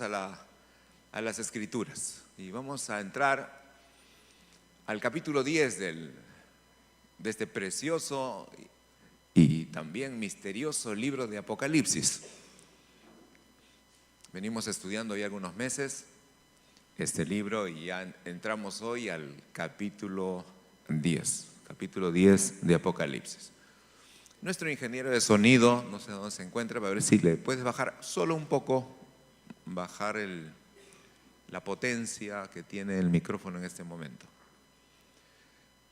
vamos a las Escrituras y vamos a entrar al capítulo 10 de este precioso y también misterioso libro de Apocalipsis. Venimos estudiando ya algunos meses este libro y ya entramos hoy al capítulo 10 de Apocalipsis. Nuestro ingeniero de sonido, no sé dónde se encuentra, para ver si le puedes bajar solo un poco, bajar la potencia que tiene el micrófono en este momento.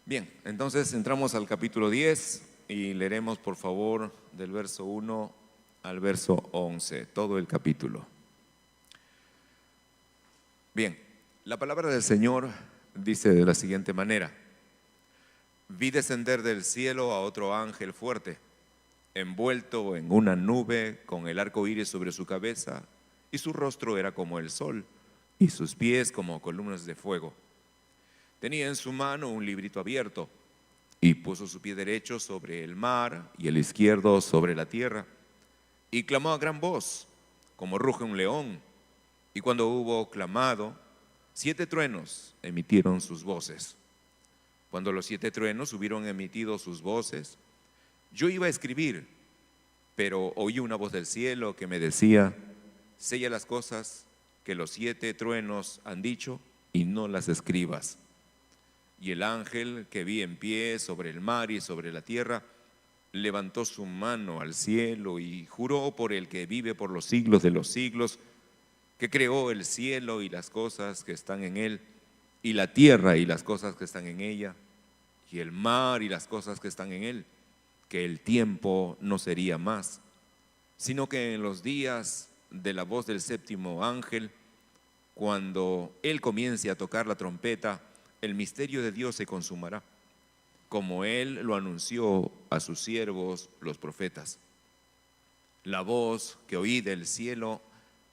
Bien, entonces entramos al capítulo 10 y leeremos por favor del verso 1 al verso 11, todo el capítulo. Bien, la palabra del Señor dice de la siguiente manera: vi descender del cielo a otro ángel fuerte, envuelto en una nube con el arco iris sobre su cabeza, y su rostro era como el sol, y sus pies como columnas de fuego. Tenía en su mano un librito abierto, y puso su pie derecho sobre el mar y el izquierdo sobre la tierra, y clamó a gran voz, como ruge un león. Y cuando hubo clamado, 7 truenos emitieron sus voces. Cuando los 7 truenos hubieron emitido sus voces, yo iba a escribir, pero oí una voz del cielo que me decía: sella las cosas que los 7 truenos han dicho y no las escribas. Y el ángel que vi en pie sobre el mar y sobre la tierra levantó su mano al cielo y juró por el que vive por los siglos de los siglos, que creó el cielo y las cosas que están en él, y la tierra y las cosas que están en ella, y el mar y las cosas que están en él, que el tiempo no sería más, sino que en los días de la voz del 7º ángel, cuando él comience a tocar la trompeta, el misterio de Dios se consumará, como él lo anunció a sus siervos los profetas. La voz que oí del cielo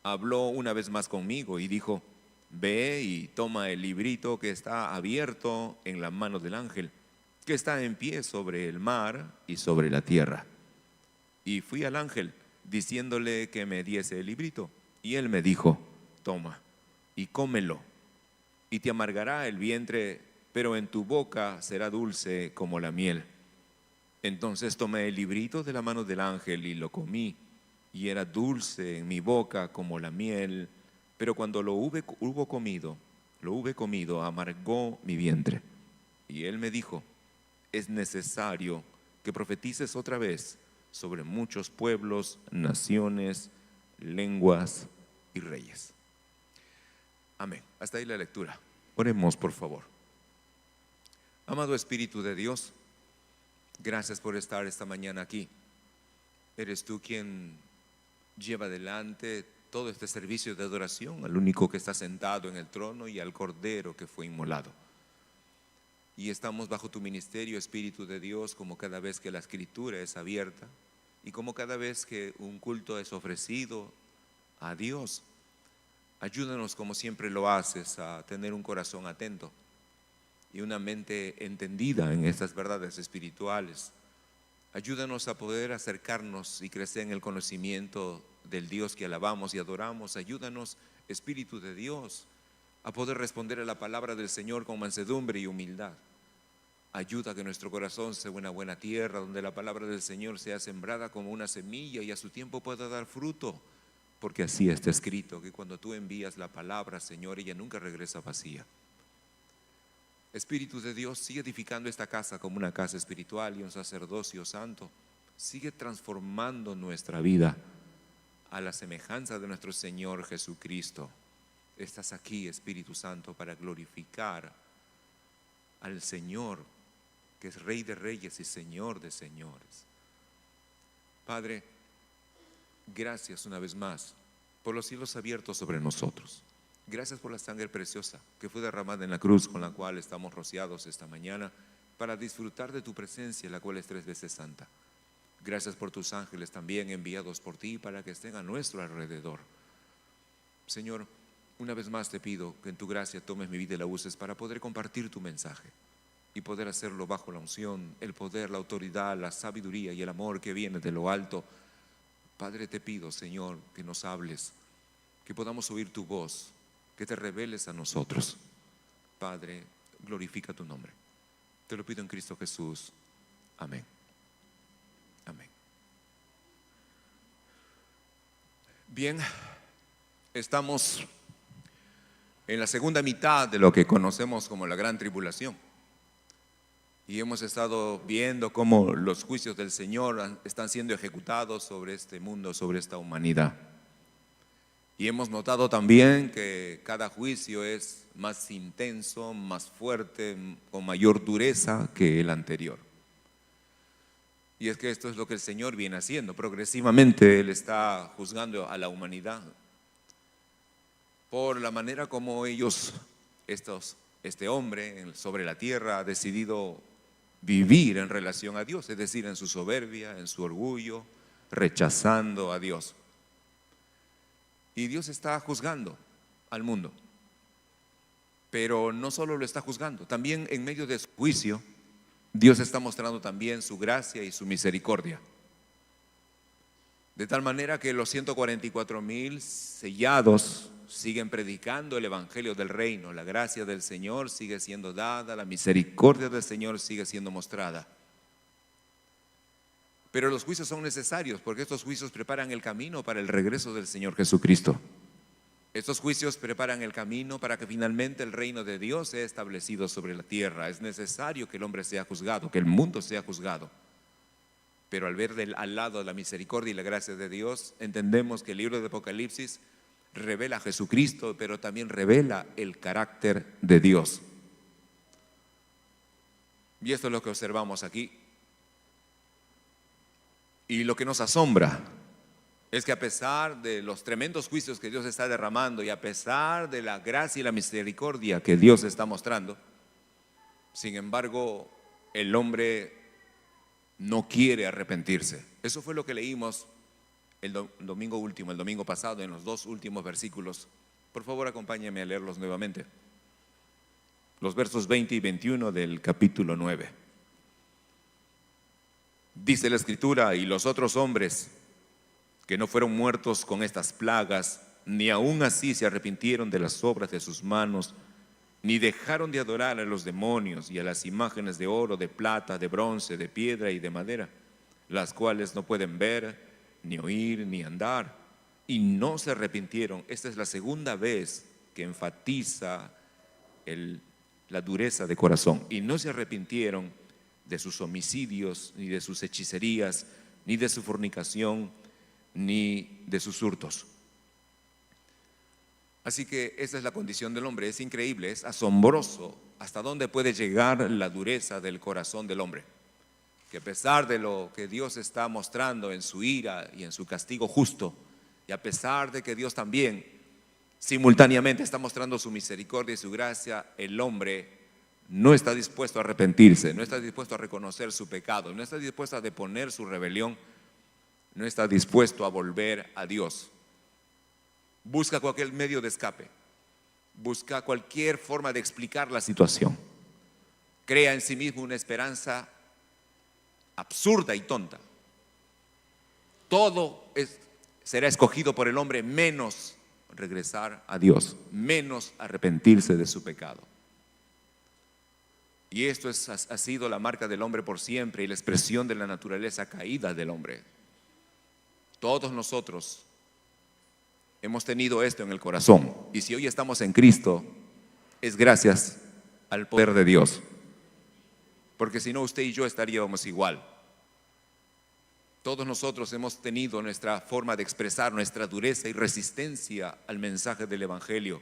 habló una vez más conmigo y dijo: ve y toma el librito que está abierto en la mano del ángel, que está en pie sobre el mar y sobre la tierra. Y fui al ángel diciéndole que me diese el librito, y él me dijo: toma y cómelo, y te amargará el vientre, pero en tu boca será dulce como la miel. Entonces tomé el librito de la mano del ángel y lo comí, y era dulce en mi boca como la miel, pero cuando lo hube comido, amargó mi vientre. Y él me dijo: es necesario que profetices otra vez sobre muchos pueblos, naciones, lenguas y reyes. Amén. Hasta ahí la lectura. Oremos por favor. Amado Espíritu de Dios, gracias por estar esta mañana aquí. Eres tú quien lleva adelante todo este servicio de adoración al único que está sentado en el trono y al Cordero que fue inmolado. Y estamos bajo tu ministerio, Espíritu de Dios, como cada vez que la Escritura es abierta y como cada vez que un culto es ofrecido a Dios. Ayúdanos, como siempre lo haces, a tener un corazón atento y una mente entendida en estas verdades espirituales. Ayúdanos a poder acercarnos y crecer en el conocimiento del Dios que alabamos y adoramos. Ayúdanos, Espíritu de Dios, a poder responder a la palabra del Señor con mansedumbre y humildad. Ayuda a que nuestro corazón sea una buena tierra, donde la palabra del Señor sea sembrada como una semilla y a su tiempo pueda dar fruto, porque así está escrito, que cuando tú envías la palabra, Señor, ella nunca regresa vacía. Espíritu de Dios, sigue edificando esta casa como una casa espiritual y un sacerdocio santo. Sigue transformando nuestra vida a la semejanza de nuestro Señor Jesucristo. Estás aquí, Espíritu Santo, para glorificar al Señor, que es Rey de Reyes y Señor de Señores. Padre, gracias una vez más por los cielos abiertos sobre nosotros. Gracias por la sangre preciosa que fue derramada en la cruz, con la cual estamos rociados esta mañana para disfrutar de tu presencia, la cual es 3 veces santa. Gracias por tus ángeles también enviados por ti para que estén a nuestro alrededor. Señor, una vez más te pido que en tu gracia tomes mi vida y la uses para poder compartir tu mensaje y poder hacerlo bajo la unción, el poder, la autoridad, la sabiduría y el amor que viene de lo alto. Padre, te pido, Señor, que nos hables que podamos oír tu voz, que te reveles a nosotros. Padre, glorifica tu nombre. Te lo pido en Cristo Jesús. Amén. Amén. Bien, estamos en la segunda mitad de lo que conocemos como la gran tribulación. Y hemos estado viendo cómo los juicios del Señor están siendo ejecutados sobre este mundo, sobre esta humanidad. Y hemos notado también que cada juicio es más intenso, más fuerte, con mayor dureza que el anterior. Y es que esto es lo que el Señor viene haciendo. Progresivamente Él está juzgando a la humanidad por la manera como este hombre sobre la tierra ha decidido vivir en relación a Dios, es decir, en su soberbia, en su orgullo, rechazando a Dios. Y Dios está juzgando al mundo, pero no solo lo está juzgando, también en medio de su juicio, Dios está mostrando también su gracia y su misericordia. De tal manera que los 144,000 sellados siguen predicando el evangelio del reino. La gracia del Señor sigue siendo dada, la misericordia del Señor sigue siendo mostrada. Pero los juicios son necesarios porque estos juicios preparan el camino para el regreso del Señor Jesucristo. Estos juicios preparan el camino para que finalmente el reino de Dios sea establecido sobre la tierra. Es necesario que el hombre sea juzgado, que el mundo sea juzgado. Pero al ver al lado la misericordia y la gracia de Dios, entendemos que el libro de Apocalipsis revela a Jesucristo, pero también revela el carácter de Dios. Y esto es lo que observamos aquí. Y lo que nos asombra es que a pesar de los tremendos juicios que Dios está derramando y a pesar de la gracia y la misericordia que Dios está mostrando, sin embargo, el hombre no quiere arrepentirse. Eso fue lo que leímos el domingo pasado, en los dos últimos versículos. Por favor, acompáñenme a leerlos nuevamente. Los versos 20 y 21 del capítulo 9. Dice la Escritura: y los otros hombres que no fueron muertos con estas plagas, ni aún así se arrepintieron de las obras de sus manos, ni dejaron de adorar a los demonios y a las imágenes de oro, de plata, de bronce, de piedra y de madera, las cuales no pueden ver, ni oír, ni andar, y no se arrepintieron. Esta es la segunda vez que enfatiza la dureza de corazón. Y no se arrepintieron de sus homicidios, ni de sus hechicerías, ni de su fornicación, ni de sus hurtos. Así que esa es la condición del hombre. Es increíble, es asombroso hasta dónde puede llegar la dureza del corazón del hombre. Que a pesar de lo que Dios está mostrando en su ira y en su castigo justo, y a pesar de que Dios también simultáneamente está mostrando su misericordia y su gracia, el hombre no está dispuesto a arrepentirse, no está dispuesto a reconocer su pecado, no está dispuesto a deponer su rebelión, no está dispuesto a volver a Dios. Busca cualquier medio de escape, busca cualquier forma de explicar la situación, crea en sí mismo una esperanza absurda y tonta. Todo será escogido por el hombre menos regresar a Dios, menos arrepentirse de su pecado. Y esto ha sido la marca del hombre por siempre y la expresión de la naturaleza caída del hombre. Todos nosotros hemos tenido esto en el corazón, y si hoy estamos en Cristo es gracias al poder de Dios, porque si no, usted y yo estaríamos igual. Todos nosotros hemos tenido nuestra forma de expresar nuestra dureza y resistencia al mensaje del Evangelio,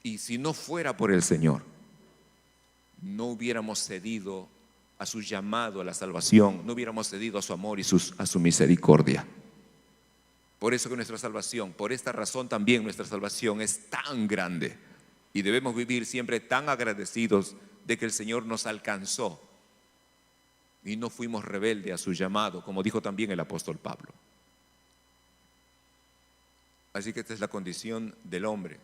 y si no fuera por el Señor, no hubiéramos cedido a su llamado a la salvación, no hubiéramos cedido a su amor y a su misericordia. Por eso que nuestra salvación, por esta razón también nuestra salvación es tan grande, y debemos vivir siempre tan agradecidos de que el Señor nos alcanzó y no fuimos rebeldes a su llamado, como dijo también el apóstol Pablo. Así que esta es la condición del hombre.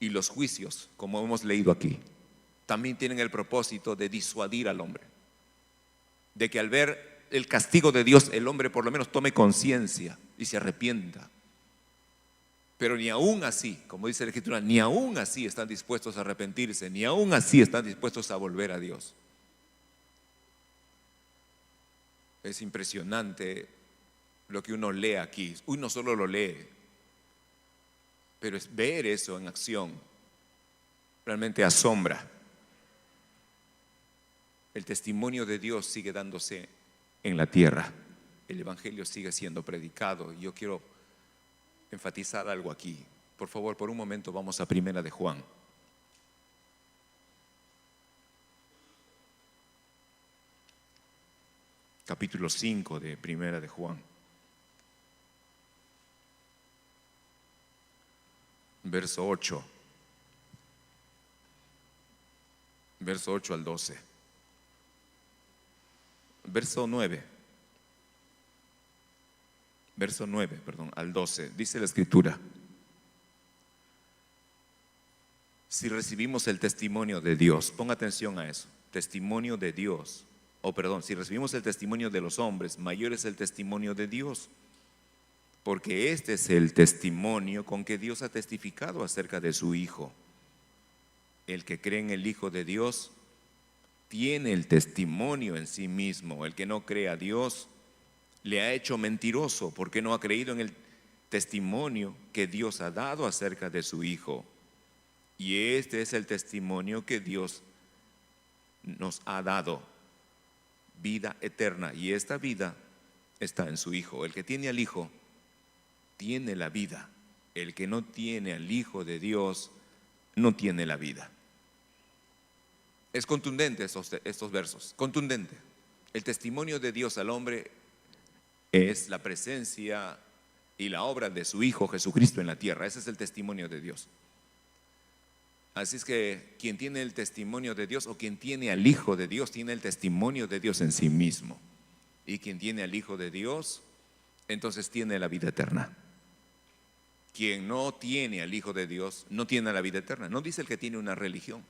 Y los juicios, como hemos leído aquí, también tienen el propósito de disuadir al hombre, de que al ver el castigo de Dios, el hombre por lo menos tome conciencia y se arrepienta. Pero ni aún así, como dice la Escritura, ni aún así están dispuestos a arrepentirse, ni aún así están dispuestos a volver a Dios. Es impresionante lo que uno lee aquí. Uno solo lo lee, pero es ver eso en acción realmente asombra. El testimonio de Dios sigue dándose en la tierra. El evangelio sigue siendo predicado. Yo quiero enfatizar algo aquí. Por favor, por un momento vamos a Primera de Juan. Capítulo 5 de Primera de Juan. Verso 8. Verso 8 al 12. Verso 9. Verso 9, perdón, al 12. Dice la Escritura: si recibimos el testimonio de Dios, ponga atención a eso, testimonio de Dios, si recibimos el testimonio de los hombres, mayor es el testimonio de Dios, porque este es el testimonio con que Dios ha testificado acerca de su Hijo. El que cree en el Hijo de Dios tiene el testimonio en sí mismo. El que no cree a Dios le ha hecho mentiroso, porque no ha creído en el testimonio que Dios ha dado acerca de su Hijo. Y este es el testimonio que Dios nos ha dado: vida eterna. Y esta vida está en su Hijo. El que tiene al Hijo tiene la vida. El que no tiene al Hijo de Dios no tiene la vida. Es contundente estos versos, contundente. El testimonio de Dios al hombre es la presencia y la obra de su Hijo Jesucristo en la tierra. Ese es el testimonio de Dios. Así es que quien tiene el testimonio de Dios, o quien tiene al Hijo de Dios, tiene el testimonio de Dios en sí mismo. Y quien tiene al Hijo de Dios, entonces tiene la vida eterna. Quien no tiene al Hijo de Dios no tiene la vida eterna. No dice el que tiene una religión,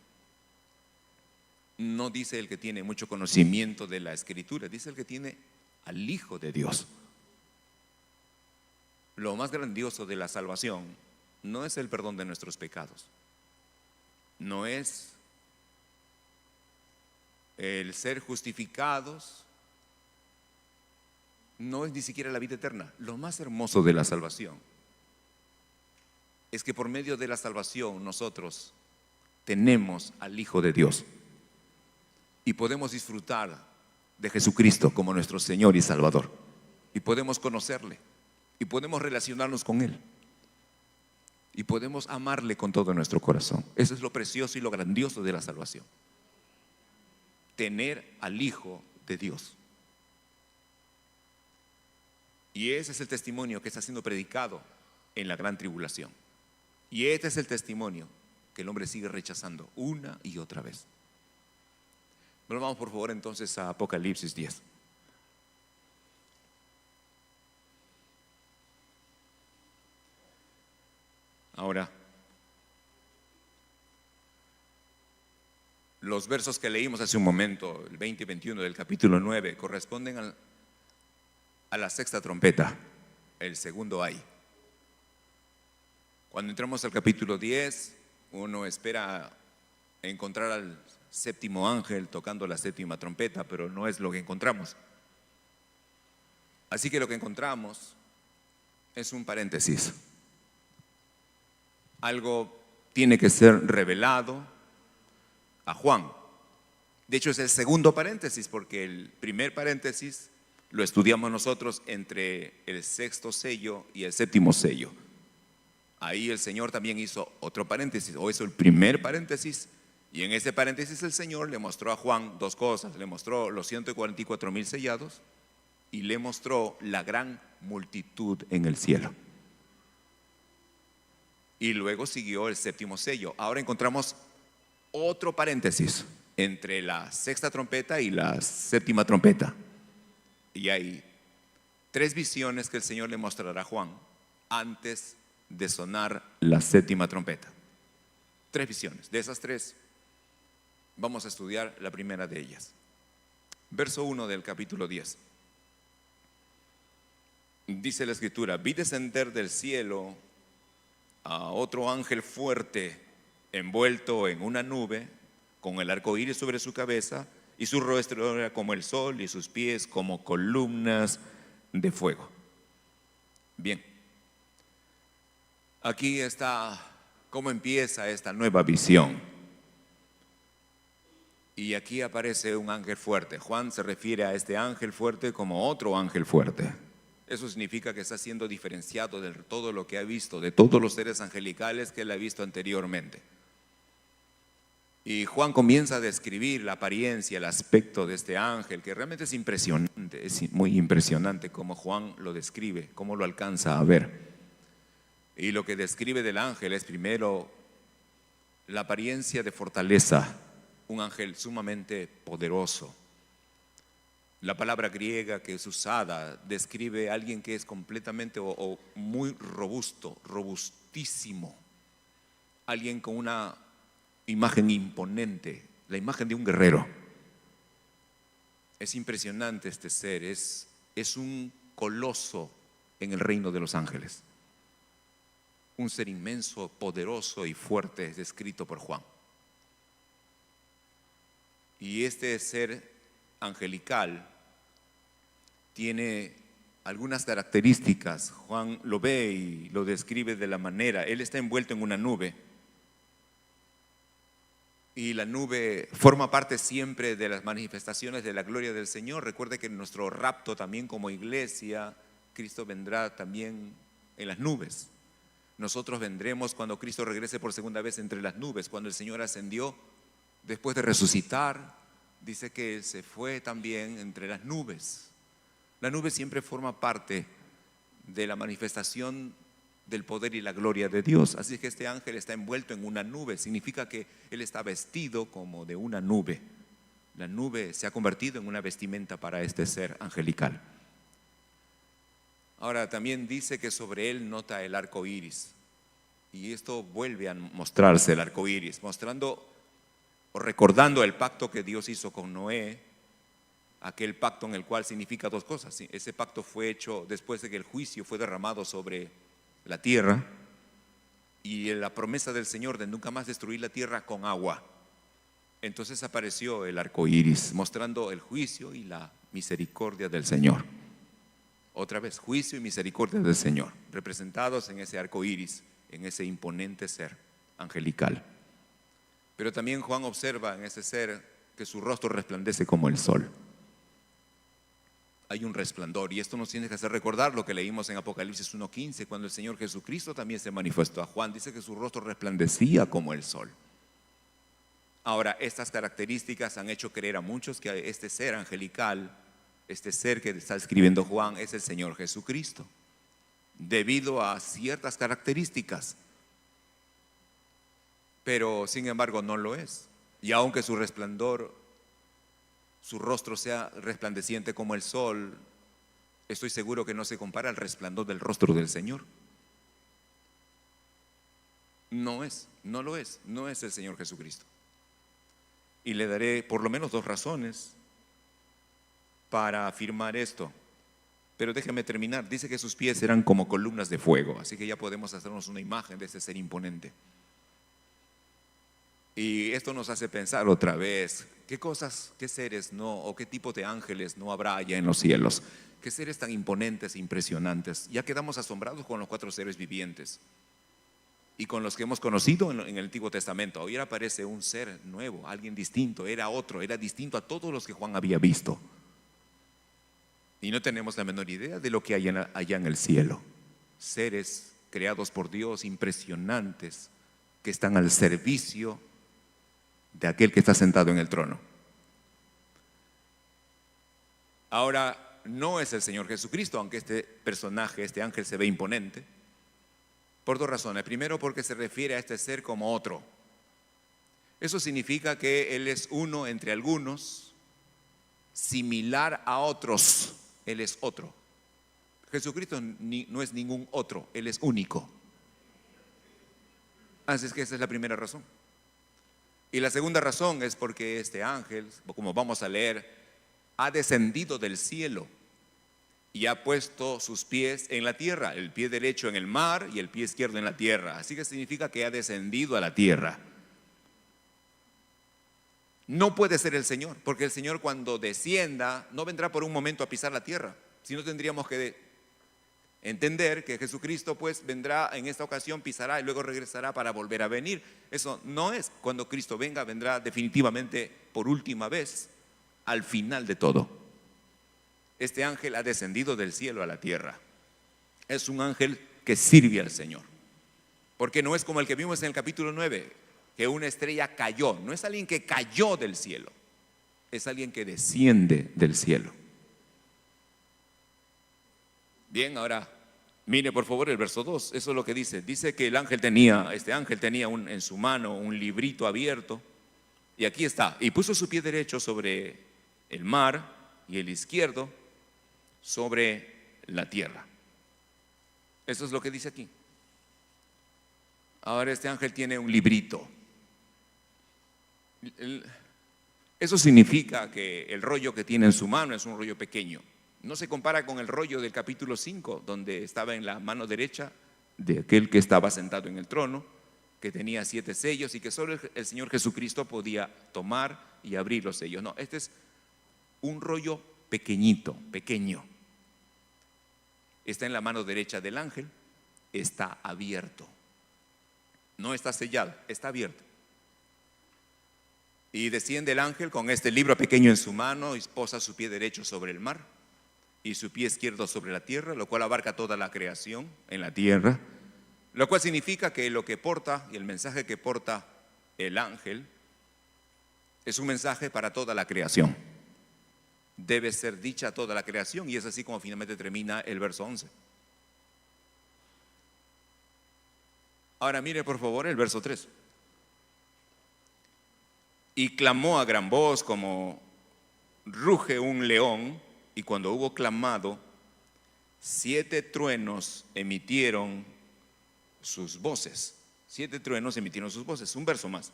no dice el que tiene mucho conocimiento de la Escritura, dice el que tiene al Hijo de Dios. Lo más grandioso de la salvación no es el perdón de nuestros pecados, no es el ser justificados, no es ni siquiera la vida eterna. Lo más hermoso de la salvación es que por medio de la salvación nosotros tenemos al Hijo de Dios y podemos disfrutar de Jesucristo como nuestro Señor y Salvador, y podemos conocerle, y podemos relacionarnos con Él, y podemos amarle con todo nuestro corazón. Eso es lo precioso y lo grandioso de la salvación: tener al Hijo de Dios. Y ese es el testimonio que está siendo predicado en la gran tribulación. Y este es el testimonio que el hombre sigue rechazando una y otra vez. Bueno, vamos por favor entonces a Apocalipsis 10. Ahora, los versos que leímos hace un momento, el 20 y 21 del capítulo 9, corresponden a la sexta trompeta, el segundo ay. Cuando entramos al capítulo 10, uno espera encontrar al séptimo ángel tocando la séptima trompeta, pero no es lo que encontramos. Así que lo que encontramos es un paréntesis. Algo tiene que ser revelado a Juan. De hecho, es el segundo paréntesis, porque el primer paréntesis lo estudiamos nosotros entre el sexto sello y el séptimo sello. Ahí el Señor también hizo otro paréntesis, o hizo el primer paréntesis, y en ese paréntesis el Señor le mostró a Juan dos cosas. Le mostró los 144,000 sellados y le mostró la gran multitud en el cielo. Y luego siguió el séptimo sello. Ahora encontramos otro paréntesis entre la sexta trompeta y la séptima trompeta. Y hay tres visiones que el Señor le mostrará a Juan antes de sonar la séptima trompeta. Tres visiones. De esas tres vamos a estudiar la primera de ellas. Verso 1 del capítulo 10. Dice la escritura: vi descender del cielo a otro ángel fuerte, envuelto en una nube, con el arco iris sobre su cabeza, y su rostro era como el sol, y sus pies como columnas de fuego. Bien, aquí está cómo empieza esta nueva visión. Y aquí aparece un ángel fuerte. Juan se refiere a este ángel fuerte como otro ángel fuerte. Eso significa que está siendo diferenciado de todo lo que ha visto, de todos los seres angelicales que él ha visto anteriormente. Y Juan comienza a describir la apariencia, el aspecto de este ángel, que realmente es impresionante, es muy impresionante cómo Juan lo describe, cómo lo alcanza a ver. Y lo que describe del ángel es primero la apariencia de fortaleza, un ángel sumamente poderoso. La palabra griega que es usada describe a alguien que es completamente o muy robusto, robustísimo, alguien con una imagen imponente, la imagen de un guerrero. Es impresionante este ser, es un coloso en el reino de los ángeles, un ser inmenso, poderoso y fuerte, es descrito por Juan. Y este ser angelical tiene algunas características. Juan lo ve y lo describe de la manera: él está envuelto en una nube, y la nube forma parte siempre de las manifestaciones de la gloria del Señor. Recuerde que en nuestro rapto también como iglesia, Cristo vendrá también en las nubes. Nosotros vendremos cuando Cristo regrese por segunda vez entre las nubes. Cuando el Señor ascendió, después de resucitar, dice que se fue también entre las nubes. La nube siempre forma parte de la manifestación del poder y la gloria de Dios. Así que este ángel está envuelto en una nube. Significa que él está vestido como de una nube. La nube se ha convertido en una vestimenta para este ser angelical. Ahora también dice que sobre él nota el arco iris. Y esto vuelve a mostrarse el arco iris, mostrando o recordando el pacto que Dios hizo con Noé, aquel pacto en el cual significa dos cosas. Ese pacto fue hecho después de que el juicio fue derramado sobre la tierra, y la promesa del Señor de nunca más destruir la tierra con agua. Entonces apareció el arco iris, mostrando el juicio y la misericordia del Señor. Otra vez, juicio y misericordia del Señor, representados en ese arco iris, en ese imponente ser angelical. Pero también Juan observa en ese ser que su rostro resplandece como el sol. Hay un resplandor, y esto nos tiene que hacer recordar lo que leímos en Apocalipsis 1:15, cuando el Señor Jesucristo también se manifestó a Juan. Dice que su rostro resplandecía como el sol. Ahora, estas características han hecho creer a muchos que este ser angelical, este ser que está escribiendo Juan, es el Señor Jesucristo, debido a ciertas características. Pero sin embargo no lo es. Y aunque su resplandor, su rostro sea resplandeciente como el sol, estoy seguro que no se compara al resplandor del rostro del Señor. No lo es, no es el Señor Jesucristo. Y le daré por lo menos dos razones para afirmar esto. Pero déjeme terminar. Dice que sus pies eran como columnas de fuego, así que ya podemos hacernos una imagen de ese ser imponente. Y esto nos hace pensar otra vez, ¿qué cosas, qué seres no, o qué tipo de ángeles no habrá allá en los cielos? ¿Qué seres tan imponentes e impresionantes? Ya quedamos asombrados con los 4 seres vivientes y con los que hemos conocido en el Antiguo Testamento. Hoy aparece un ser nuevo, alguien distinto, era otro, era distinto a todos los que Juan había visto. Y no tenemos la menor idea de lo que hay allá en el cielo. Seres creados por Dios, impresionantes, que están al servicio de aquel que está sentado en el trono. Ahora, no es el Señor Jesucristo, aunque este personaje, este ángel se ve imponente, por dos razones. Primero, porque se refiere a este ser como otro. Eso significa que Él es uno entre algunos, similar a otros. Él es otro. Jesucristo no es ningún otro, Él es único. Así es que esa es la primera razón. Y la segunda razón es porque este ángel, como vamos a leer, ha descendido del cielo y ha puesto sus pies en la tierra, el pie derecho en el mar y el pie izquierdo en la tierra. Así que significa que ha descendido a la tierra. No puede ser el Señor, porque el Señor cuando descienda no vendrá por un momento a pisar la tierra, sino tendríamos que entender que Jesucristo pues vendrá en esta ocasión, pisará y luego regresará para volver a venir. Eso no es. Cuando Cristo venga, vendrá definitivamente por última vez, al final de todo. Este ángel ha descendido del cielo a la tierra. Es un ángel que sirve al Señor, porque no es como el que vimos en el capítulo 9, que una estrella cayó. No es alguien que cayó del cielo, es alguien que desciende del cielo. Bien, ahora mire por favor el verso 2. Eso es lo que dice. Dice que este ángel tenía en su mano un librito abierto. Y aquí está. Y puso su pie derecho sobre el mar y el izquierdo sobre la tierra. Eso es lo que dice aquí. Ahora este ángel tiene un librito. Eso significa que el rollo que tiene en su mano es un rollo pequeño. No se compara con el rollo del capítulo 5, donde estaba en la mano derecha de aquel que estaba sentado en el trono, que tenía 7 sellos y que solo el Señor Jesucristo podía tomar y abrir los sellos. No, este es un rollo pequeñito, pequeño. Está en la mano derecha del ángel, está abierto. No está sellado, está abierto. Y desciende el ángel con este libro pequeño en su mano y posa su pie derecho sobre el mar y su pie izquierdo sobre la tierra, lo cual abarca toda la creación en la tierra, lo cual significa que lo que porta y el mensaje que porta el ángel es un mensaje para toda la creación. Debe ser dicha toda la creación, y es así como finalmente termina el verso 11. Ahora mire por favor el verso 3. Y clamó a gran voz como ruge un león, y cuando hubo clamado, 7 truenos emitieron sus voces. 7 truenos emitieron sus voces. Un verso más.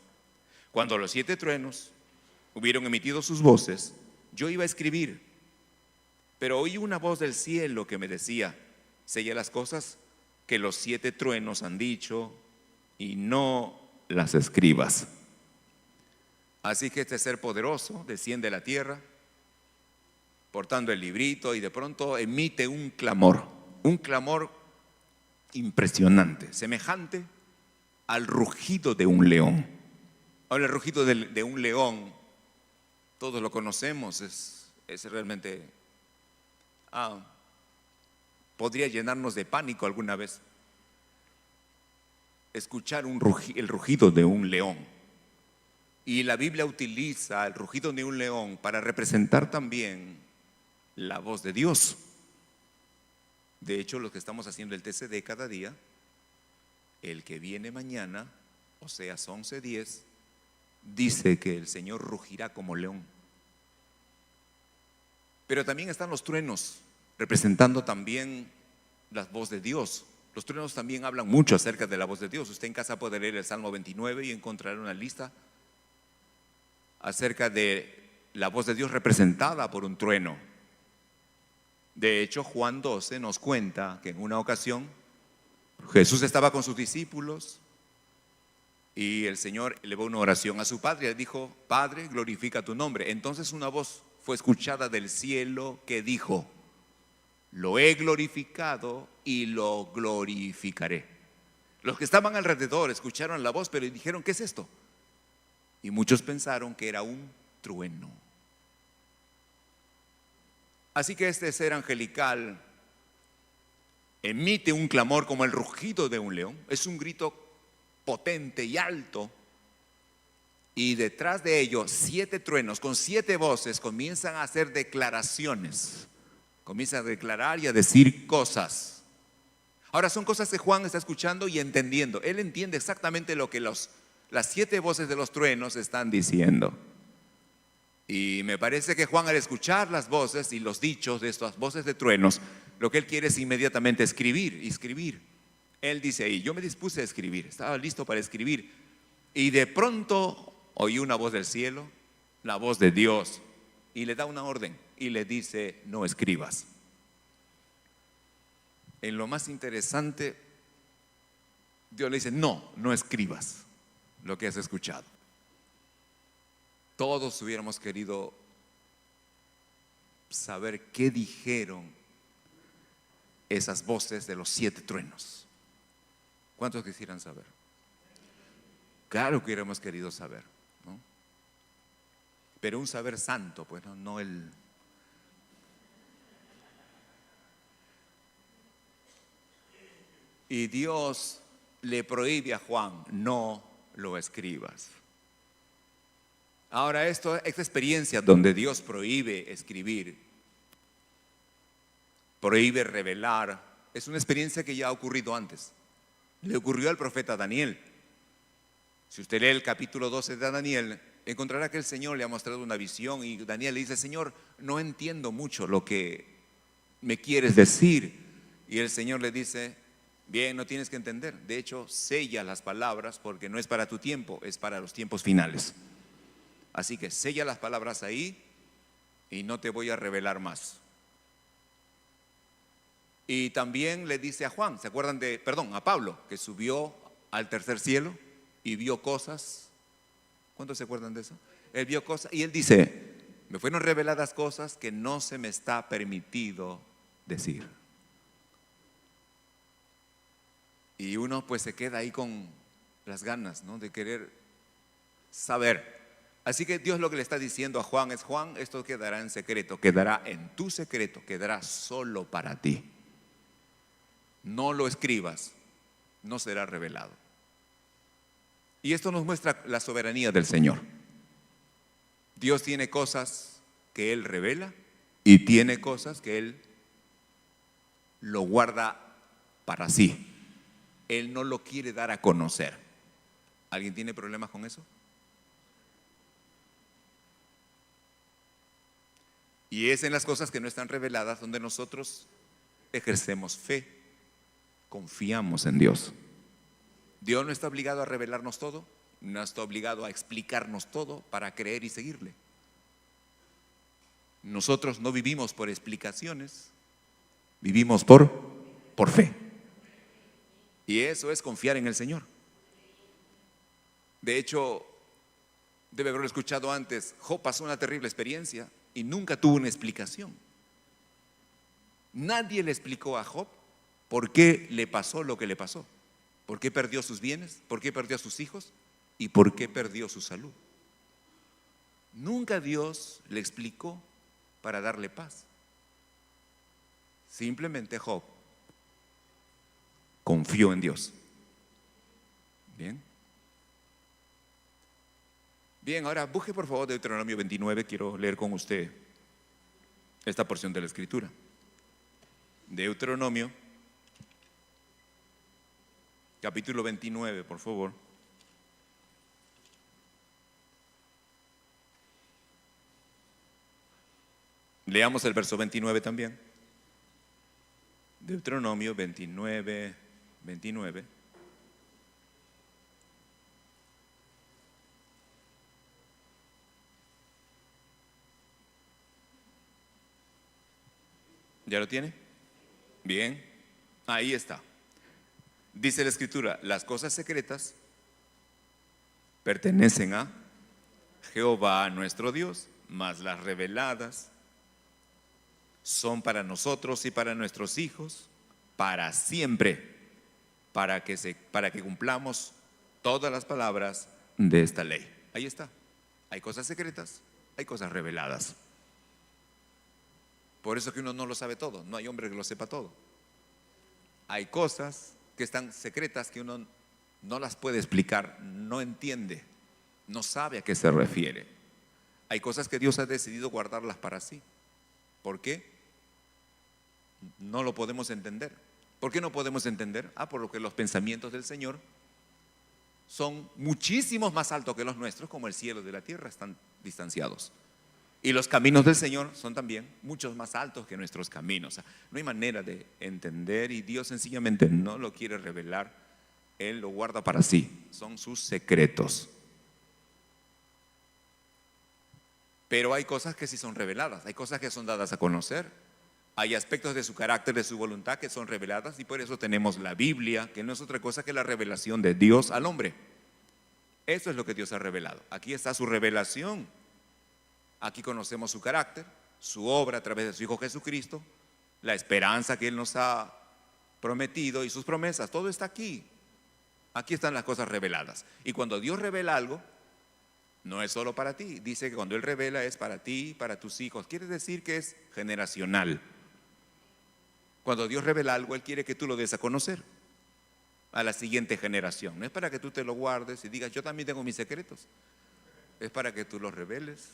Cuando los 7 truenos hubieron emitido sus voces, yo iba a escribir, pero oí una voz del cielo que me decía: sella las cosas que los 7 truenos han dicho y no las escribas. Así que este ser poderoso desciende a la tierra portando el librito y de pronto emite un clamor impresionante, semejante al rugido de un león. Ahora el rugido de un león, todos lo conocemos, es realmente, podría llenarnos de pánico alguna vez escuchar el rugido de un león. Y la Biblia utiliza el rugido de un león para representar también la voz de Dios. De hecho, los que estamos haciendo el TCD cada día, el que viene mañana, Oseas 11:10, dice que el Señor rugirá como león. Pero también están los truenos, representando también la voz de Dios. Los truenos también hablan mucho acerca de la voz de Dios. Usted en casa puede leer el Salmo 29 y encontrará una lista acerca de la voz de Dios representada por un trueno. De hecho, Juan 12 nos cuenta que en una ocasión Jesús estaba con sus discípulos y el Señor elevó una oración a su Padre y le dijo: Padre, glorifica tu nombre. Entonces una voz fue escuchada del cielo que dijo: lo he glorificado y lo glorificaré. Los que estaban alrededor escucharon la voz, pero dijeron: ¿qué es esto? Y muchos pensaron que era un trueno. Así que este ser angelical emite un clamor como el rugido de un león. Es un grito potente y alto. Y detrás de ello 7 truenos con 7 voces comienzan a hacer declaraciones. Comienzan a declarar y a decir cosas. Ahora son cosas que Juan está escuchando y entendiendo. Él entiende exactamente lo que las 7 voces de los truenos están diciendo. Y me parece que Juan, al escuchar las voces y los dichos de estas voces de truenos, lo que él quiere es inmediatamente escribir. Él dice ahí: yo me dispuse a escribir, estaba listo para escribir. Y de pronto oí una voz del cielo, la voz de Dios, y le da una orden y le dice: no escribas. en lo más interesante, Dios le dice, no, no escribas lo que has escuchado. Todos hubiéramos querido saber qué dijeron esas voces de los 7 truenos. ¿Cuántos quisieran saber? Claro que hubiéramos querido saber, ¿no? Pero un saber santo, pues no el... Y Dios le prohíbe a Juan, no lo escribas. Ahora esta experiencia donde Dios prohíbe escribir, prohíbe revelar, es una experiencia que ya ha ocurrido antes. Le ocurrió al profeta Daniel. Si usted lee el capítulo 12 de Daniel, encontrará que el Señor le ha mostrado una visión y Daniel le dice, Señor, no entiendo mucho lo que me quieres decir. Y el Señor le dice, bien, no tienes que entender. De hecho, sella las palabras porque no es para tu tiempo, es para los tiempos finales. Así que sella las palabras ahí y no te voy a revelar más. Y también le dice a Juan, ¿se acuerdan a Pablo, que subió al tercer cielo y vio cosas? ¿Cuántos se acuerdan de eso? Él vio cosas y él dice, me fueron reveladas cosas que no se me está permitido decir. Y uno pues se queda ahí con las ganas, ¿no?, de querer saber. Así que Dios lo que le está diciendo a Juan es, Juan, esto quedará en secreto, quedará en tu secreto, quedará solo para ti. No lo escribas, no será revelado. Y esto nos muestra la soberanía del Señor. Dios tiene cosas que Él revela y tiene cosas que Él lo guarda para sí. Él no lo quiere dar a conocer. ¿Alguien tiene problemas con eso? Y es en las cosas que no están reveladas donde nosotros ejercemos fe, confiamos en Dios. Dios no está obligado a revelarnos todo, no está obligado a explicarnos todo para creer y seguirle. Nosotros no vivimos por explicaciones, vivimos por fe. Y eso es confiar en el Señor. De hecho, debe haberlo escuchado antes, Job pasó una terrible experiencia y nunca tuvo una explicación. Nadie le explicó a Job por qué le pasó lo que le pasó. ¿Por qué perdió sus bienes? ¿Por qué perdió a sus hijos? ¿Y por qué perdió su salud? Nunca Dios le explicó para darle paz. Simplemente Job confió en Dios. Bien. Bien, ahora busque por favor Deuteronomio 29, quiero leer con usted esta porción de la Escritura. Deuteronomio, capítulo 29, por favor. Leamos el verso 29 también. Deuteronomio 29, 29. ¿Ya lo tiene? Bien, ahí está. Dice la Escritura, las cosas secretas pertenecen a Jehová nuestro Dios, mas las reveladas son para nosotros y para nuestros hijos, para siempre, para que cumplamos todas las palabras de esta ley. Ahí está. Hay cosas secretas, hay cosas reveladas. Por eso que uno no lo sabe todo, no hay hombre que lo sepa todo. Hay cosas que están secretas que uno no las puede explicar, no entiende, no sabe a qué se refiere. Hay cosas que Dios ha decidido guardarlas para sí. ¿Por qué? No lo podemos entender. ¿Por qué no podemos entender? Porque los pensamientos del Señor son muchísimos más altos que los nuestros, como el cielo de la tierra están distanciados. Y los caminos del Señor son también muchos más altos que nuestros caminos. O sea, no hay manera de entender y Dios sencillamente no lo quiere revelar. Él lo guarda para sí. Son sus secretos. Pero hay cosas que sí son reveladas, hay cosas que son dadas a conocer. Hay aspectos de su carácter, de su voluntad que son reveladas, y por eso tenemos la Biblia, que no es otra cosa que la revelación de Dios al hombre. Eso es lo que Dios ha revelado. Aquí está su revelación. Aquí conocemos su carácter, su obra a través de su Hijo Jesucristo, la esperanza que Él nos ha prometido y sus promesas. Todo está aquí. Aquí están las cosas reveladas. Y cuando Dios revela algo, no es solo para ti. Dice que cuando Él revela es para ti, para tus hijos. Quiere decir que es generacional. Cuando Dios revela algo, Él quiere que tú lo des a conocer a la siguiente generación. No es para que tú te lo guardes y digas, yo también tengo mis secretos. Es para que tú los reveles.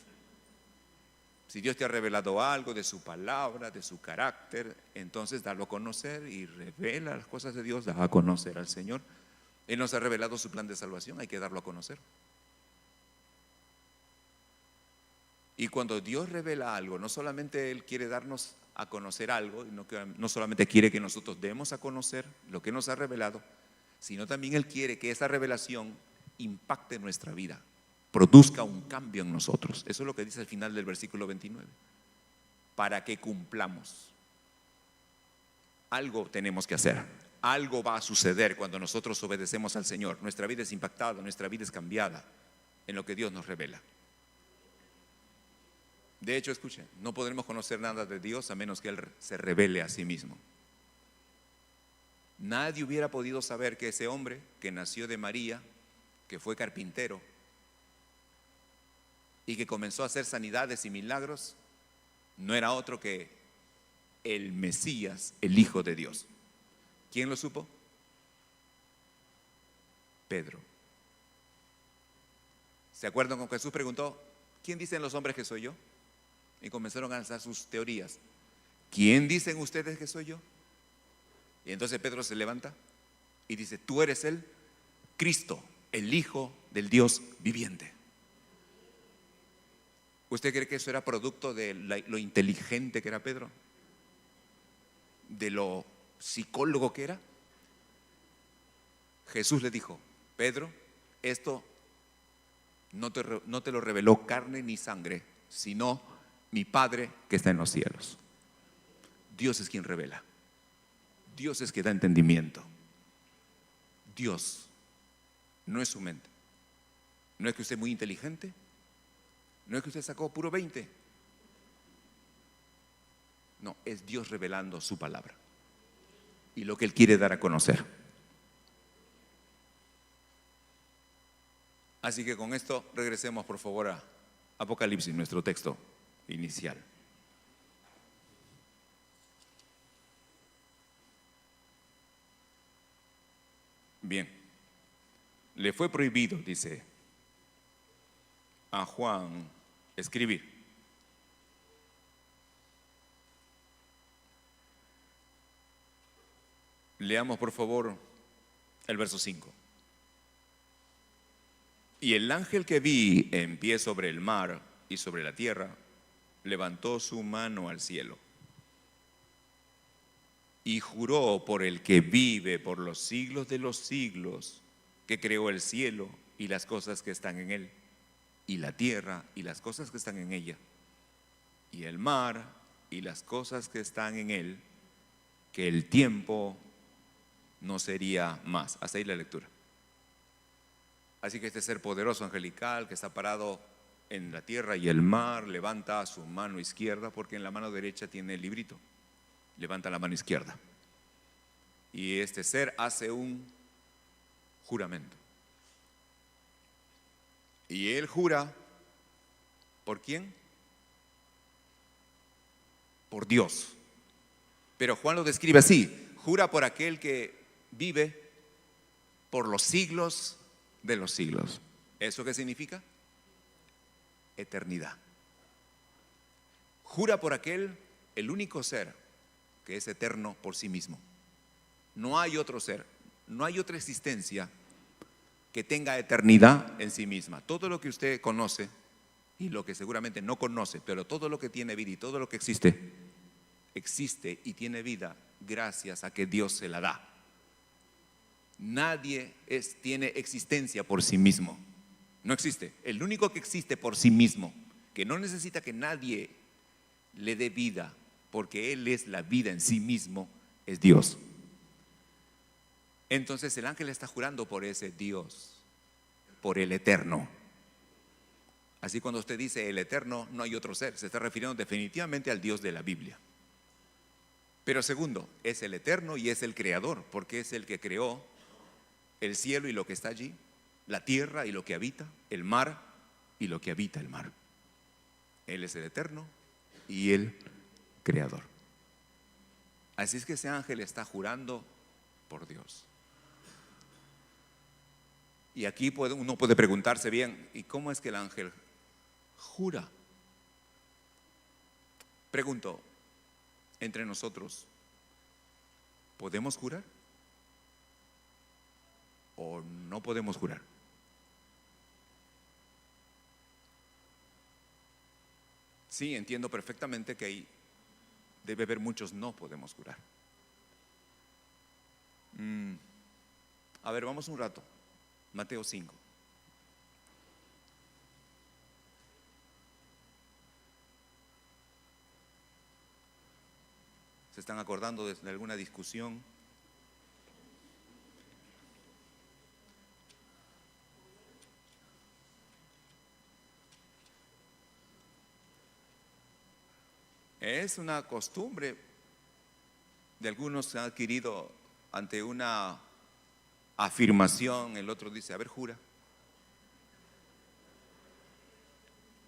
Si Dios te ha revelado algo de su palabra, de su carácter, entonces dalo a conocer y revela las cosas de Dios, da a conocer al Señor. Él nos ha revelado su plan de salvación, hay que darlo a conocer. Y cuando Dios revela algo, no solamente Él quiere darnos a conocer algo, no solamente quiere que nosotros demos a conocer lo que nos ha revelado, sino también Él quiere que esa revelación impacte nuestra vida, produzca un cambio en nosotros. Eso es lo que dice al final del versículo 29. Para que cumplamos. Algo tenemos que hacer. Algo va a suceder cuando nosotros obedecemos al Señor. Nuestra vida es impactada, nuestra vida es cambiada en lo que Dios nos revela. De hecho, escuchen, no podremos conocer nada de Dios a menos que Él se revele a sí mismo. Nadie hubiera podido saber que ese hombre que nació de María, que fue carpintero y que comenzó a hacer sanidades y milagros, no era otro que el Mesías, el Hijo de Dios. ¿Quién lo supo? Pedro. ¿Se acuerdan cuando Jesús preguntó, ¿quién dicen los hombres que soy yo? Y comenzaron a lanzar sus teorías. ¿Quién dicen ustedes que soy yo? Y entonces Pedro se levanta y dice, tú eres el Cristo, el Hijo del Dios viviente. ¿Usted cree que eso era producto de lo inteligente que era Pedro? ¿De lo psicólogo que era? Jesús le dijo, Pedro, esto no te lo reveló carne ni sangre, sino mi Padre que está en los cielos. Dios es quien revela. Dios es quien da entendimiento. Dios no es su mente. No es que usted es muy inteligente. No es que usted sacó puro 20. No, es Dios revelando su palabra y lo que Él quiere dar a conocer. Así que con esto regresemos por favor a Apocalipsis, nuestro texto inicial. Bien, le fue prohibido, dice, a Juan escribir. Leamos por favor el verso 5. Y el ángel que vi en pie sobre el mar y sobre la tierra, levantó su mano al cielo y juró por el que vive por los siglos de los siglos, que creó el cielo y las cosas que están en él, y la tierra y las cosas que están en ella, y el mar y las cosas que están en él, que el tiempo no sería más. Hasta ahí la lectura. Así que este ser poderoso angelical que está parado en la tierra y el mar levanta su mano izquierda, porque en la mano derecha tiene el librito. Levanta la mano izquierda y este ser hace un juramento. Y él jura, ¿por quién? Por Dios. Pero Juan lo describe así: jura por aquel que vive por los siglos de los siglos. ¿Eso qué significa? Eternidad. Jura por aquel, el único ser que es eterno por sí mismo. No hay otro ser, no hay otra existencia que tenga eternidad en sí misma. Todo lo que usted conoce y lo que seguramente no conoce, pero todo lo que tiene vida y todo lo que existe, existe y tiene vida gracias a que Dios se la da. Nadie tiene existencia por sí mismo. No existe. El único que existe por sí mismo, que no necesita que nadie le dé vida, porque Él es la vida en sí mismo, es Dios. Entonces el ángel está jurando por ese Dios, por el eterno. Así cuando usted dice el eterno, no hay otro ser, se está refiriendo definitivamente al Dios de la Biblia. Pero segundo, es el eterno y es el creador, porque es el que creó el cielo y lo que está allí, la tierra y lo que habita, el mar y lo que habita el mar. Él es el eterno y el creador. Así es que ese ángel está jurando por Dios. Y aquí uno puede preguntarse bien, ¿y cómo es que el ángel jura? Pregunto, entre nosotros, ¿podemos jurar? ¿O no podemos jurar? Sí, entiendo perfectamente que ahí debe haber muchos no podemos jurar. A ver, vamos un rato. Mateo 5. ¿Se están acordando de alguna discusión? Es una costumbre de algunos que han adquirido ante una afirmación. El otro dice, a ver, jura.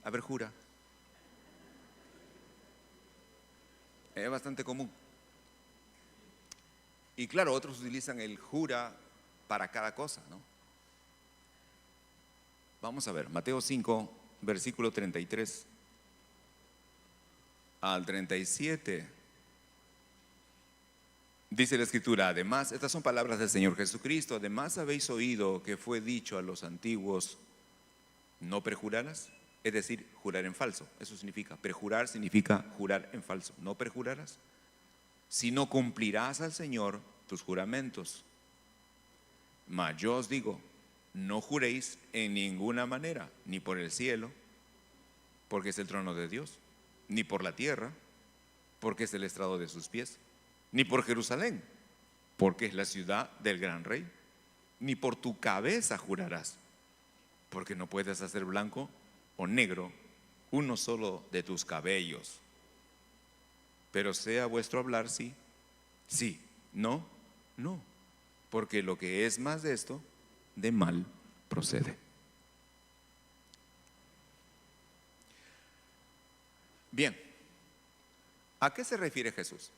A ver, jura. Es bastante común. Y claro, otros utilizan el jura para cada cosa, ¿no? Vamos a ver, Mateo 5, versículo 33 al 37. Dice la escritura, además, estas son palabras del Señor Jesucristo, además habéis oído que fue dicho a los antiguos, no perjurarás, es decir, jurar en falso. Eso significa, perjurar significa jurar en falso. No perjurarás, sino cumplirás al Señor tus juramentos. Mas yo os digo, no juréis en ninguna manera, ni por el cielo, porque es el trono de Dios, ni por la tierra, porque es el estrado de sus pies, ni por Jerusalén, porque es la ciudad del gran rey, ni por tu cabeza jurarás, porque no puedes hacer blanco o negro uno solo de tus cabellos. Pero sea vuestro hablar sí, sí, no, no, porque lo que es más de esto, de mal procede. Bien, ¿a qué se refiere Jesús?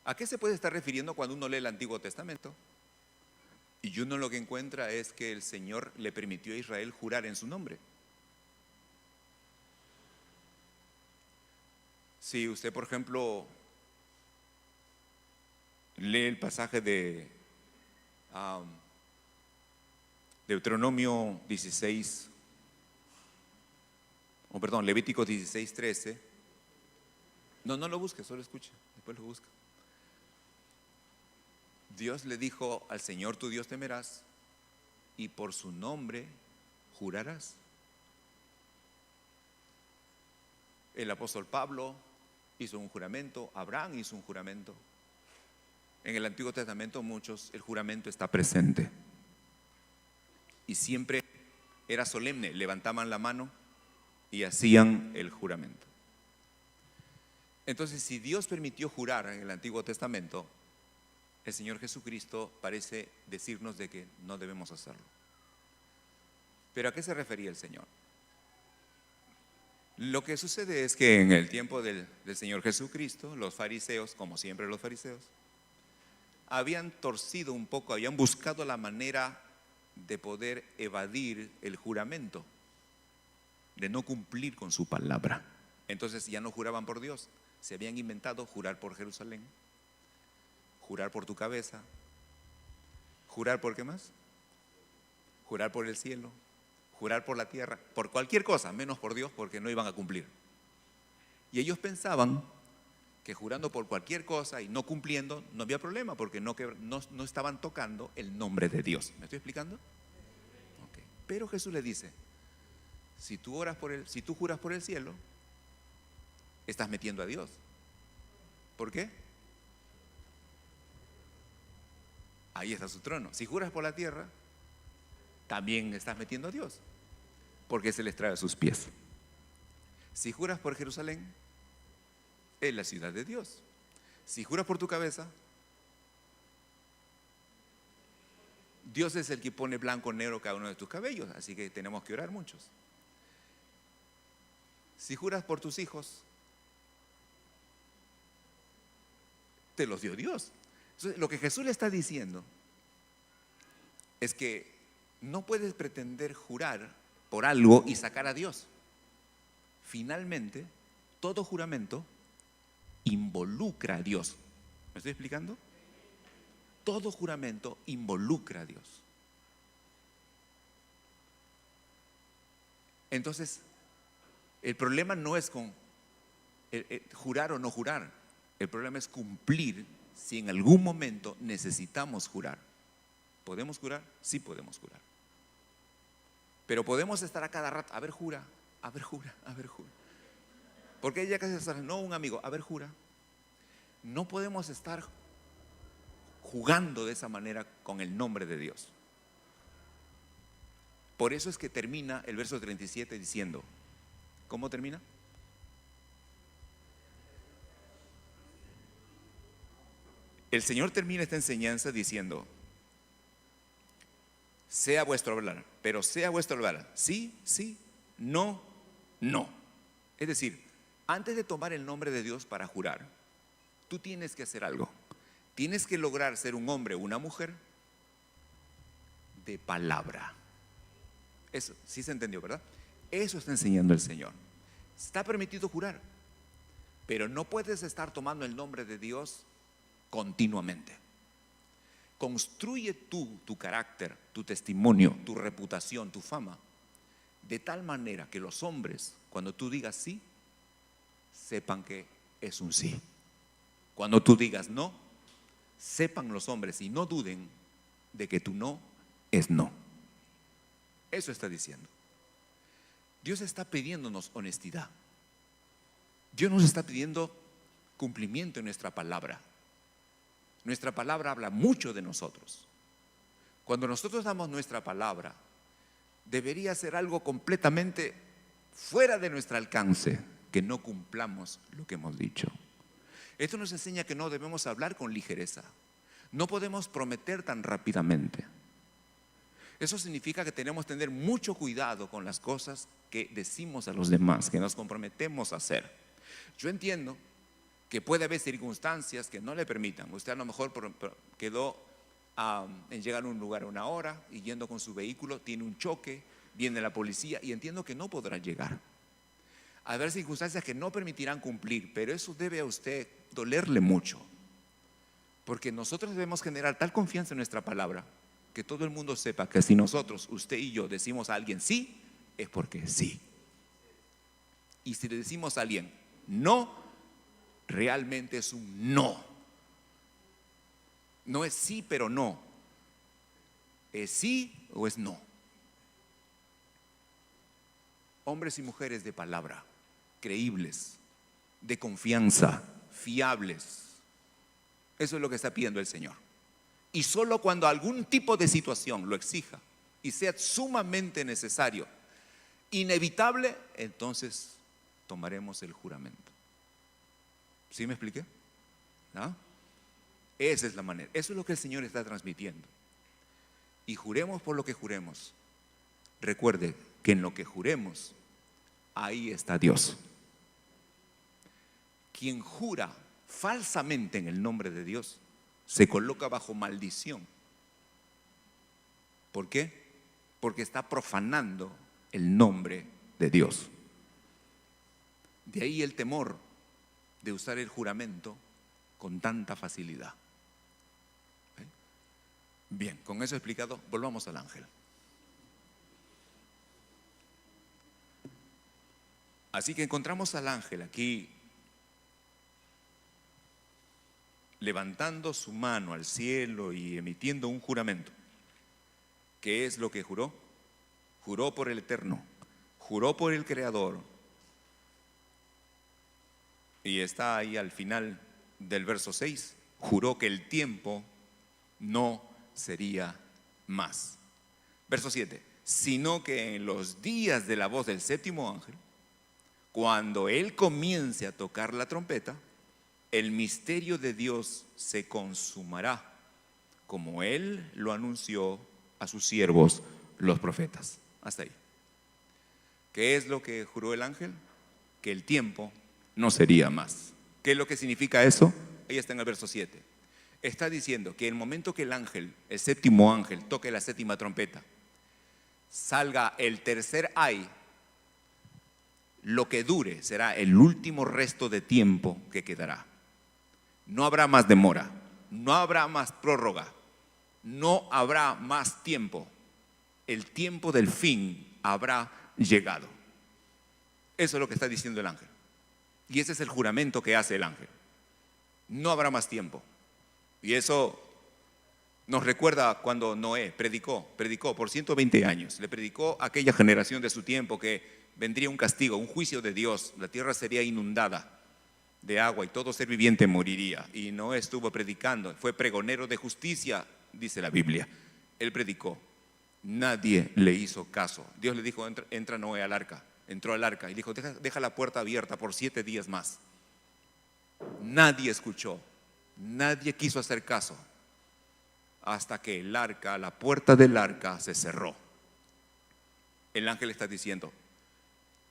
¿A qué se puede estar refiriendo cuando uno lee el Antiguo Testamento? Y uno lo que encuentra es que el Señor le permitió a Israel jurar en su nombre. Si usted, por ejemplo, lee el pasaje de Deuteronomio 16, Levítico 16, 13. No lo busque, solo escuche, después lo busca. Dios le dijo, al Señor tu Dios temerás y por su nombre jurarás. El apóstol Pablo hizo un juramento, Abraham hizo un juramento. En el Antiguo Testamento el juramento está presente. Y siempre era solemne, levantaban la mano y hacían el juramento. Entonces, si Dios permitió jurar en el Antiguo Testamento, el Señor Jesucristo parece decirnos de que no debemos hacerlo. ¿Pero a qué se refería el Señor? Lo que sucede es que en el tiempo del Señor Jesucristo, los fariseos, como siempre los fariseos, habían torcido un poco, habían buscado la manera de poder evadir el juramento, de no cumplir con su palabra. Entonces ya no juraban por Dios, se habían inventado jurar por Jerusalén, jurar por tu cabeza, jurar por qué más, jurar por el cielo, jurar por la tierra, por cualquier cosa, menos por Dios, porque no iban a cumplir. Y ellos pensaban que jurando por cualquier cosa y no cumpliendo no había problema, porque no estaban tocando el nombre de Dios. ¿Me estoy explicando? Okay. Pero Jesús le dice, si tú juras por el cielo, estás metiendo a Dios. ¿Por qué? Ahí está su trono. Si juras por la tierra, también estás metiendo a Dios, porque se les trae a sus pies. Si juras por Jerusalén, es la ciudad de Dios. Si juras por tu cabeza, Dios es el que pone blanco o negro cada uno de tus cabellos, así que tenemos que orar muchos. Si juras por tus hijos, te los dio Dios. Entonces, lo que Jesús le está diciendo es que no puedes pretender jurar por algo y sacar a Dios. Finalmente, todo juramento involucra a Dios. ¿Me estoy explicando? Todo juramento involucra a Dios. Entonces, el problema no es con jurar o no jurar. El problema es cumplir si en algún momento necesitamos jurar. ¿Podemos jurar? Sí podemos jurar. Pero podemos estar a cada rato, a ver, jura, a ver, jura, a ver, jura. Porque ella casi está, no, un amigo, a ver, jura. No podemos estar jugando de esa manera con el nombre de Dios. Por eso es que termina el verso 37 diciendo, ¿cómo termina? El Señor termina esta enseñanza diciendo, sea vuestro hablar, pero sea vuestro hablar, sí, sí, no, no. Es decir, antes de tomar el nombre de Dios para jurar, tú tienes que hacer algo. Tienes que lograr ser un hombre o una mujer de palabra. Eso, sí se entendió, ¿verdad? Eso está enseñando el Señor. Está permitido jurar, pero no puedes estar tomando el nombre de Dios continuamente. Construye tú tu carácter, tu testimonio, tu reputación, tu fama, de tal manera que los hombres, cuando tú digas sí, sepan que es un sí. Cuando tú digas no, sepan los hombres y no duden de que tu no es no. Eso está diciendo. Dios está pidiéndonos honestidad. Dios nos está pidiendo cumplimiento en nuestra palabra. Nuestra palabra habla mucho de nosotros. Cuando nosotros damos nuestra palabra, debería ser algo completamente fuera de nuestro alcance que no cumplamos lo que hemos dicho. Esto nos enseña que no debemos hablar con ligereza. No podemos prometer tan rápidamente. Eso significa que tenemos que tener mucho cuidado con las cosas que decimos a los demás, que nos comprometemos a hacer. Yo entiendo que puede haber circunstancias que no le permitan. Usted a lo mejor quedó en llegar a un lugar a una hora y yendo con su vehículo, tiene un choque, viene la policía y entiendo que no podrá llegar. Habrá circunstancias que no permitirán cumplir, pero eso debe a usted dolerle mucho, porque nosotros debemos generar tal confianza en nuestra palabra que todo el mundo sepa que si nosotros, usted y yo, decimos a alguien sí, es porque sí. Y si le decimos a alguien no, realmente es un no. No es sí pero no. Es sí o es no. Hombres y mujeres de palabra, creíbles, de confianza, fiables. Eso es lo que está pidiendo el Señor. Y solo cuando algún tipo de situación lo exija y sea sumamente necesario, inevitable, entonces tomaremos el juramento. ¿Sí me expliqué? ¿No? Esa es la manera. Eso es lo que el Señor está transmitiendo. Y juremos por lo que juremos. Recuerde que en lo que juremos, ahí está Dios. Quien jura falsamente en el nombre de Dios se coloca bajo maldición. ¿Por qué? Porque está profanando el nombre de Dios. De ahí el temor de usar el juramento con tanta facilidad. Bien, con eso explicado, volvamos al ángel. Así que encontramos al ángel aquí levantando su mano al cielo y emitiendo un juramento. ¿Qué es lo que juró? Juró por el Eterno, juró por el Creador. Y está ahí al final del verso 6, juró que el tiempo no sería más. Verso 7, sino que en los días de la voz del séptimo ángel, cuando él comience a tocar la trompeta, el misterio de Dios se consumará, como él lo anunció a sus siervos, los profetas. Hasta ahí. ¿Qué es lo que juró el ángel? Que el tiempo no sería más. ¿Qué es lo que significa eso? Ahí está en el verso 7. Está diciendo que el momento que el ángel, el séptimo ángel, toque la séptima trompeta, salga el tercer ay, lo que dure será el último resto de tiempo que quedará. No habrá más demora, no habrá más prórroga, no habrá más tiempo. El tiempo del fin habrá llegado. Eso es lo que está diciendo el ángel. Y ese es el juramento que hace el ángel. No habrá más tiempo. Y eso nos recuerda cuando Noé predicó por 120 años. Le predicó a aquella generación de su tiempo que vendría un castigo, un juicio de Dios. La tierra sería inundada de agua y todo ser viviente moriría. Y Noé estuvo predicando, fue pregonero de justicia, dice la Biblia. Él predicó. Nadie le hizo caso. Dios le dijo, entra Noé al arca. Entró al arca y dijo, deja la puerta abierta por 7 días más. Nadie escuchó, nadie quiso hacer caso, hasta que el arca, la puerta del arca se cerró. El ángel está diciendo,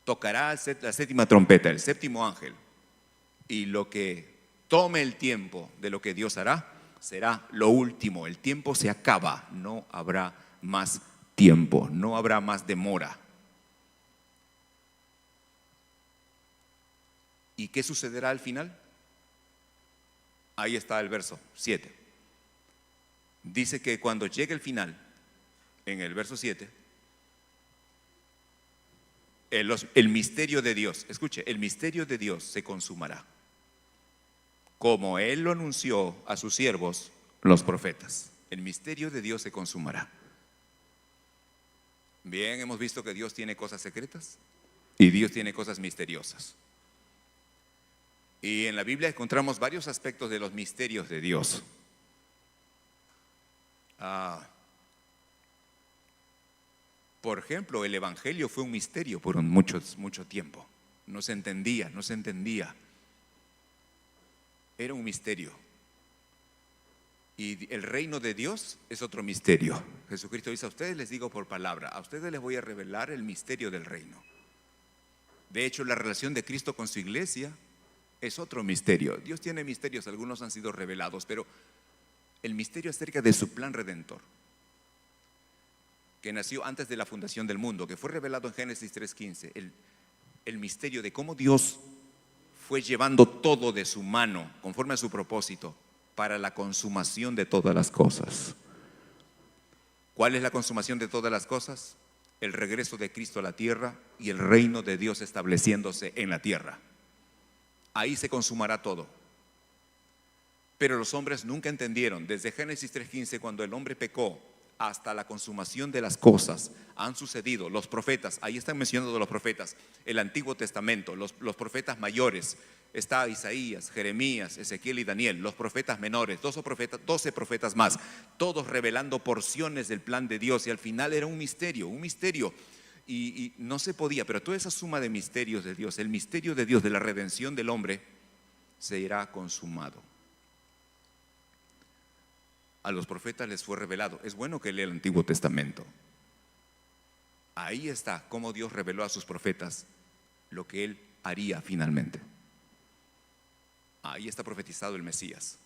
tocará la séptima trompeta, el séptimo ángel, y lo que tome el tiempo de lo que Dios hará será lo último. El tiempo se acaba, no habrá más tiempo, no habrá más demora. ¿Y qué sucederá al final? Ahí está el verso 7. Dice que cuando llegue el final, en el verso 7, el misterio de Dios, escuche, el misterio de Dios se consumará, como Él lo anunció a sus siervos, los profetas. El misterio de Dios se consumará. Bien, hemos visto que Dios tiene cosas secretas y Dios tiene cosas misteriosas. Y en la Biblia encontramos varios aspectos de los misterios de Dios. Por ejemplo, el Evangelio fue un misterio por mucho tiempo. No se entendía. Era un misterio. Y el reino de Dios es otro misterio. Jesucristo dice, a ustedes les digo por palabra, a ustedes les voy a revelar el misterio del reino. De hecho, la relación de Cristo con su iglesia es otro misterio. Dios tiene misterios, algunos han sido revelados, pero el misterio acerca de su plan redentor, que nació antes de la fundación del mundo, que fue revelado en Génesis 3:15, el misterio de cómo Dios fue llevando todo de su mano, conforme a su propósito, para la consumación de todas las cosas. ¿Cuál es la consumación de todas las cosas? El regreso de Cristo a la tierra y el reino de Dios estableciéndose en la tierra. Ahí se consumará todo. Pero los hombres nunca entendieron. Desde Génesis 3:15, cuando el hombre pecó, hasta la consumación de las cosas, han sucedido los profetas. Ahí están mencionando los profetas, el Antiguo Testamento, los profetas mayores. Está Isaías, Jeremías, Ezequiel y Daniel. Los profetas menores, 12 profetas más, todos revelando porciones del plan de Dios. Y al final era un misterio. Y no se podía, pero toda esa suma de misterios de Dios, el misterio de Dios de la redención del hombre, se irá consumado. A los profetas les fue revelado. Es bueno que lea el Antiguo Testamento. Ahí está cómo Dios reveló a sus profetas lo que Él haría finalmente. Ahí está profetizado el Mesías,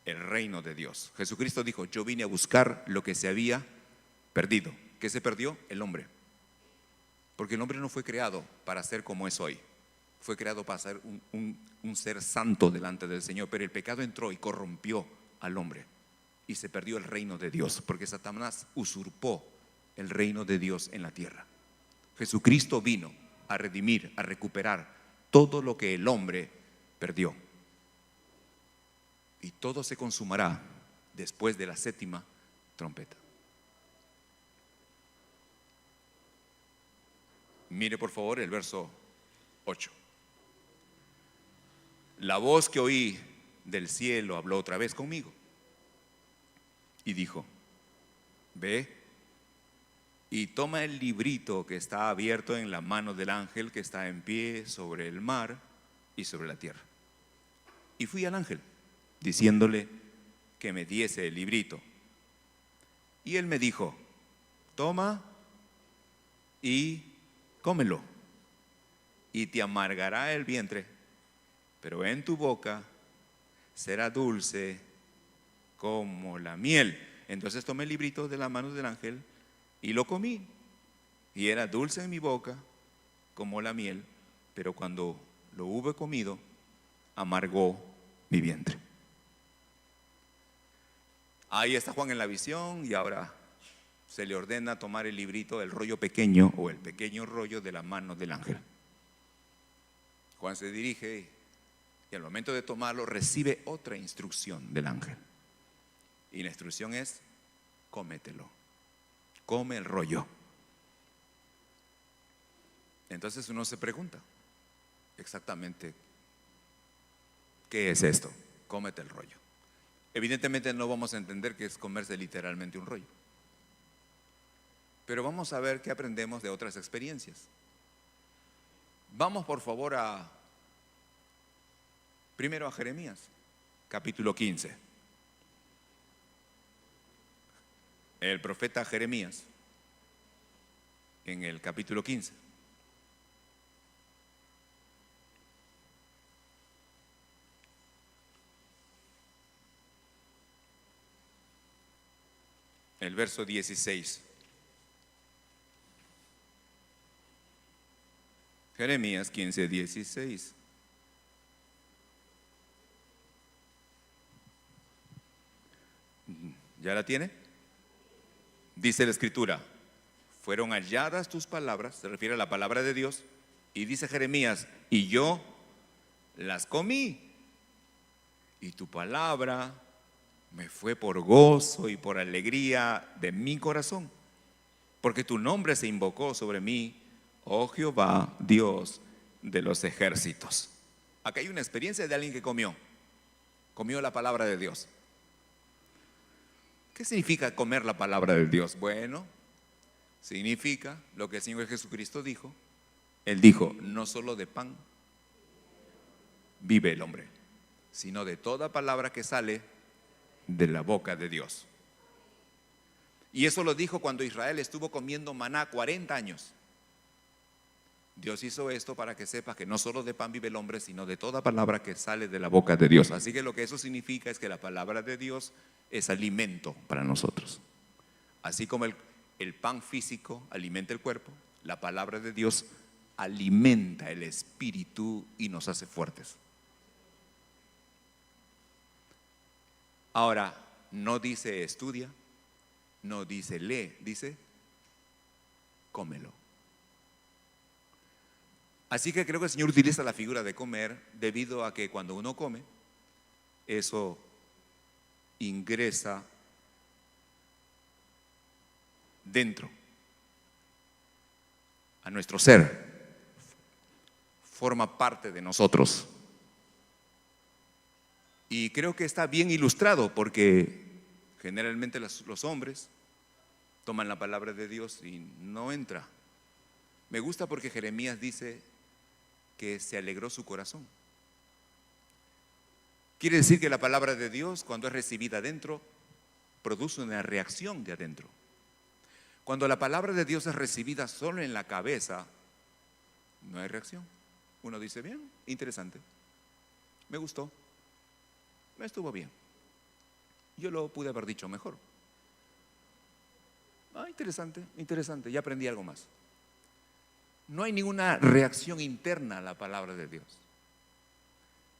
el reino de Dios. Jesucristo dijo, yo vine a buscar lo que se había perdido. ¿Qué se perdió? El hombre. Porque el hombre no fue creado para ser como es hoy. Fue creado para ser un ser santo delante del Señor. Pero el pecado entró y corrompió al hombre. Y se perdió el reino de Dios. Porque Satanás usurpó el reino de Dios en la tierra. Jesucristo vino a redimir, a recuperar todo lo que el hombre perdió. Y todo se consumará después de la séptima trompeta. Mire por favor el verso 8. La voz que oí del cielo habló otra vez conmigo y dijo: ve y toma el librito que está abierto en la mano del ángel que está en pie sobre el mar y sobre la tierra. Y fui al ángel diciéndole que me diese el librito. Y él me dijo: toma y cómelo, y te amargará el vientre, pero en tu boca será dulce como la miel. Entonces tomé el librito de la mano del ángel y lo comí, y era dulce en mi boca como la miel, pero cuando lo hube comido, amargó mi vientre. Ahí está Juan en la visión, y ahora se le ordena tomar el librito del rollo pequeño, o el pequeño rollo de la mano del ángel. Juan se dirige y al momento de tomarlo recibe otra instrucción del ángel. Y la instrucción es: cómetelo, come el rollo. Entonces uno se pregunta exactamente: ¿qué es esto? Cómete el rollo. Evidentemente no vamos a entender que es comerse literalmente un rollo, pero vamos a ver qué aprendemos de otras experiencias. Vamos por favor primero a Jeremías, capítulo 15. El profeta Jeremías, en el capítulo 15. El verso 16. Jeremías 15, 16. ¿Ya la tiene? Dice la escritura: fueron halladas tus palabras, se refiere a la palabra de Dios, y dice Jeremías: y yo las comí, y tu palabra me fue por gozo y por alegría de mi corazón, porque tu nombre se invocó sobre mí, oh Jehová, Dios de los ejércitos. Acá hay una experiencia de alguien que comió la palabra de Dios. ¿Qué significa comer la palabra de Dios? Bueno, significa lo que el Señor Jesucristo dijo. Él dijo: no solo de pan vive el hombre, sino de toda palabra que sale de la boca de Dios. Y eso lo dijo cuando Israel estuvo comiendo maná 40 años. Dios hizo esto para que sepas que no solo de pan vive el hombre, sino de toda palabra que sale de la boca de Dios. Así que lo que eso significa es que la palabra de Dios es alimento para nosotros. Así como el pan físico alimenta el cuerpo, la palabra de Dios alimenta el espíritu y nos hace fuertes. Ahora, no dice estudia, no dice lee, dice cómelo. Así que creo que el Señor utiliza la figura de comer debido a que cuando uno come, eso ingresa dentro a nuestro ser, forma parte de nosotros. Y creo que está bien ilustrado porque generalmente los hombres toman la palabra de Dios y no entra. Me gusta porque Jeremías dice que se alegró su corazón. Quiere decir que la palabra de Dios, cuando es recibida adentro, produce una reacción de adentro. Cuando la palabra de Dios es recibida solo en la cabeza, no hay reacción. Uno dice: bien, interesante, me gustó, me estuvo bien, yo lo pude haber dicho mejor. Interesante, interesante, ya aprendí algo más. No hay ninguna reacción interna a la palabra de Dios.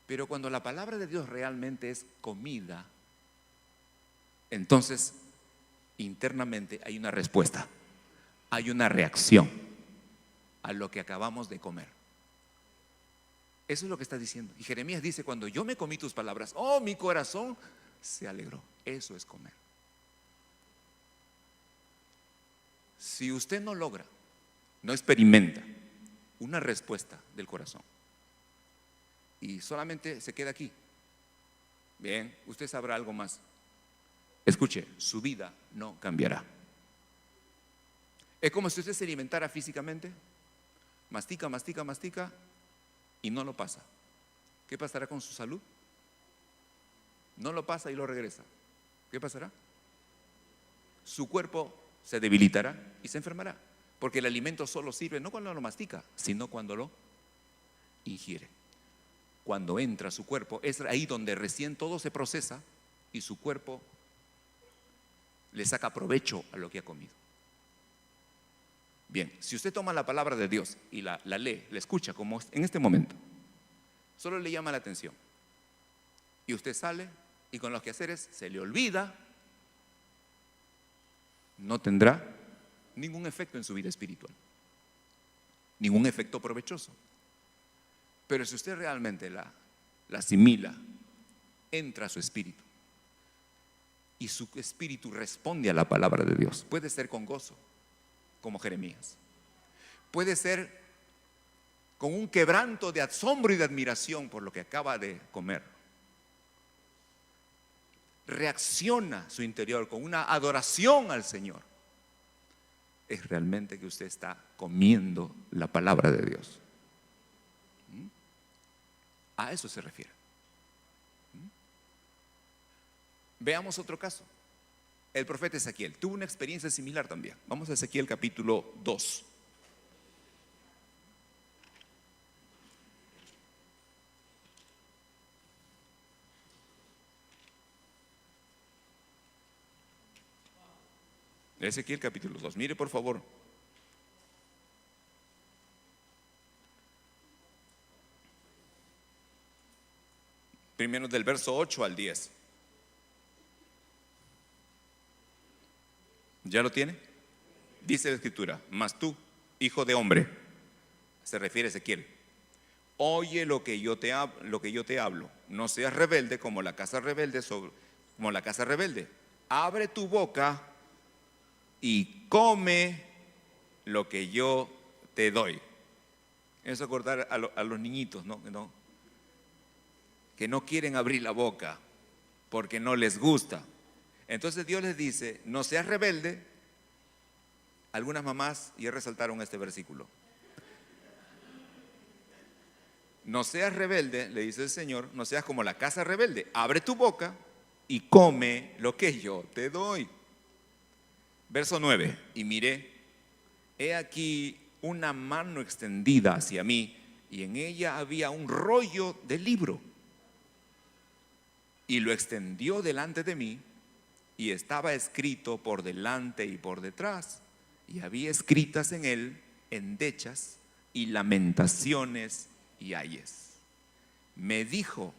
Pero cuando la palabra de Dios realmente es comida, entonces internamente hay una respuesta, hay una reacción a lo que acabamos de comer. Eso es lo que está diciendo. Y Jeremías dice: cuando yo me comí tus palabras, oh, mi corazón se alegró. Eso es comer. Si usted no logra, no experimenta una respuesta del corazón y solamente se queda aquí, Bien, usted sabrá algo más. Escuche, su vida no cambiará. Es como si usted se alimentara físicamente, mastica, mastica, mastica y no lo pasa. ¿Qué pasará con su salud? No lo pasa y lo regresa. ¿Qué pasará? Su cuerpo se debilitará y se enfermará, porque el alimento solo sirve no cuando lo mastica, sino cuando lo ingiere. Cuando entra a su cuerpo, es ahí donde recién todo se procesa y su cuerpo le saca provecho a lo que ha comido. Bien, si usted toma la palabra de Dios y la lee, la escucha como en este momento, solo le llama la atención y usted sale y con los quehaceres se le olvida, no tendrá ningún efecto en su vida espiritual, ningún efecto provechoso. Pero si usted realmente la asimila, entra a su espíritu y su espíritu responde a la palabra de Dios, puede ser con gozo, como Jeremías, puede ser con un quebranto de asombro y de admiración por lo que acaba de comer. Reacciona su interior con una adoración al Señor. Es realmente que usted está comiendo la palabra de Dios. A eso se refiere. Veamos otro caso. El profeta Ezequiel tuvo una experiencia similar también. Vamos a Ezequiel capítulo 2. Ezequiel capítulo 2. Mire por favor. Primero del verso 8 al 10. ¿Ya lo tiene? Dice la escritura: mas tú, hijo de hombre, se refiere a Ezequiel, oye lo que yo te hablo, no seas rebelde como la casa rebelde, abre tu boca y come lo que yo te doy. Eso acordar a los niñitos, ¿no? Que no quieren abrir la boca porque no les gusta. Entonces Dios les dice: no seas rebelde. Algunas mamás ya resaltaron este versículo. No seas rebelde, le dice el Señor, no seas como la casa rebelde. Abre tu boca y come lo que yo te doy. Verso 9. Y miré, he aquí una mano extendida hacia mí, y en ella había un rollo de libro. Y lo extendió delante de mí, y estaba escrito por delante y por detrás, y había escritas en él endechas y lamentaciones y ayes. Me dijo: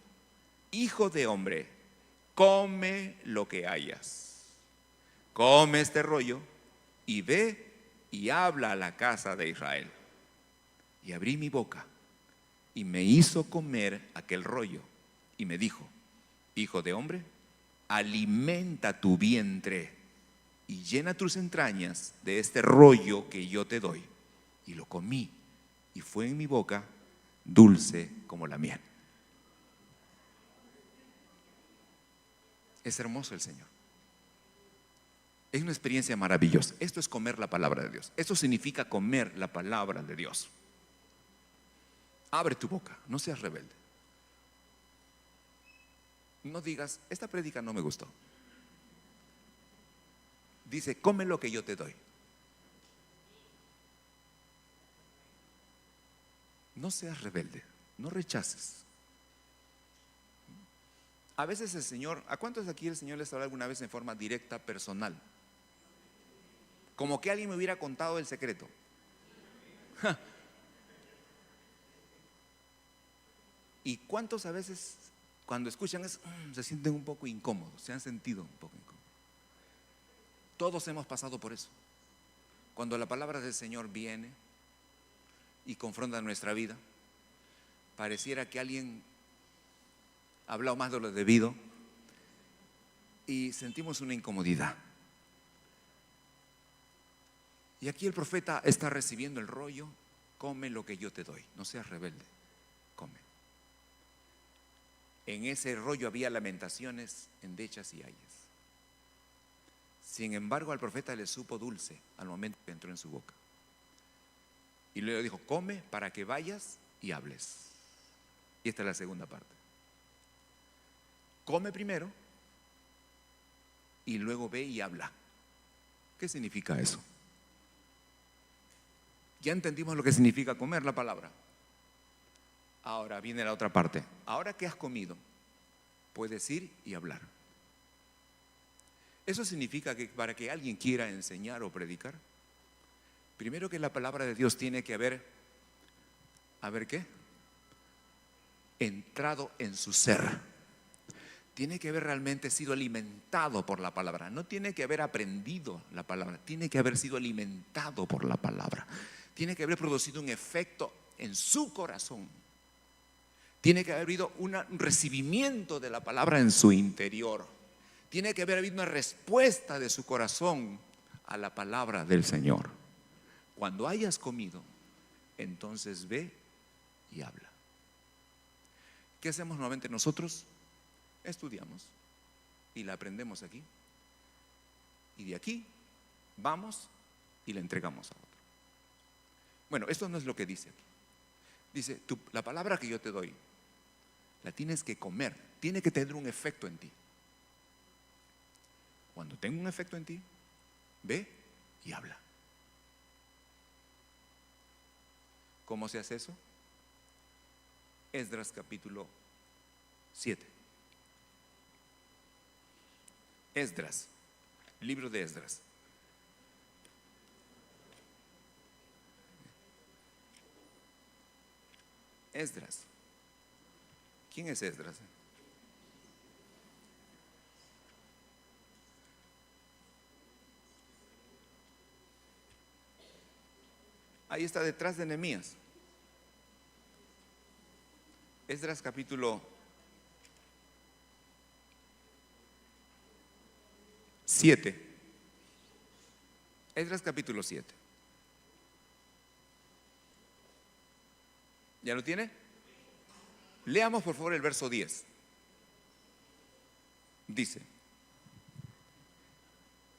hijo de hombre, come lo que hayas, come este rollo y ve y habla a la casa de Israel. Y abrí mi boca y me hizo comer aquel rollo y me dijo: hijo de hombre, alimenta tu vientre y llena tus entrañas de este rollo que yo te doy. Y lo comí y fue en mi boca dulce como la miel. Es hermoso el Señor. Es una experiencia maravillosa. Esto es comer la palabra de Dios. Esto significa comer la palabra de Dios. Abre tu boca, no seas rebelde. No digas: esta prédica no me gustó. Dice: come lo que yo te doy. No seas rebelde, no rechaces. A veces el Señor, ¿a cuántos aquí el Señor les habla alguna vez en forma directa, personal? Como que alguien me hubiera contado el secreto. ¿Y cuántos a veces cuando escuchan eso se sienten un poco incómodos? Se han sentido un poco incómodos. Todos hemos pasado por eso. Cuando la palabra del Señor viene y confronta nuestra vida, pareciera que alguien ha hablado más de lo debido y sentimos una incomodidad. Y aquí el profeta está recibiendo el rollo: come lo que yo te doy, no seas rebelde, come. En ese rollo había lamentaciones, endechas y ayes. Sin embargo, al profeta le supo dulce al momento que entró en su boca. Y luego dijo: come para que vayas y hables. Y esta es la segunda parte. Come primero y luego ve y habla. ¿Qué significa eso? Ya entendimos lo que significa comer, la palabra. Ahora viene la otra parte. Ahora que has comido, puedes ir y hablar. Eso significa que para que alguien quiera enseñar o predicar, primero que la palabra de Dios tiene que haber ¿qué? Entrado en su ser. Tiene que haber realmente sido alimentado por la palabra. No tiene que haber aprendido la palabra, tiene que haber sido alimentado por la palabra. Tiene que haber producido un efecto en su corazón. Tiene que haber habido un recibimiento de la palabra en su interior. Tiene que haber habido una respuesta de su corazón a la palabra del Señor. Cuando hayas comido, entonces ve y habla. ¿Qué hacemos normalmente nosotros? Estudiamos y la aprendemos aquí. Y de aquí vamos y la entregamos a otro. Bueno, esto no es lo que dice aquí. Dice: la palabra que yo te doy, la tienes que comer, tiene que tener un efecto en ti. Cuando tenga un efecto en ti, ve y habla. ¿Cómo se hace eso? Esdras capítulo 7. Esdras, libro de Esdras. Esdras. ¿Quién es Esdras? Ahí está detrás de Nehemías. Esdras capítulo 7. Esdras capítulo 7. ¿Ya lo tiene? Leamos por favor el verso 10. Dice: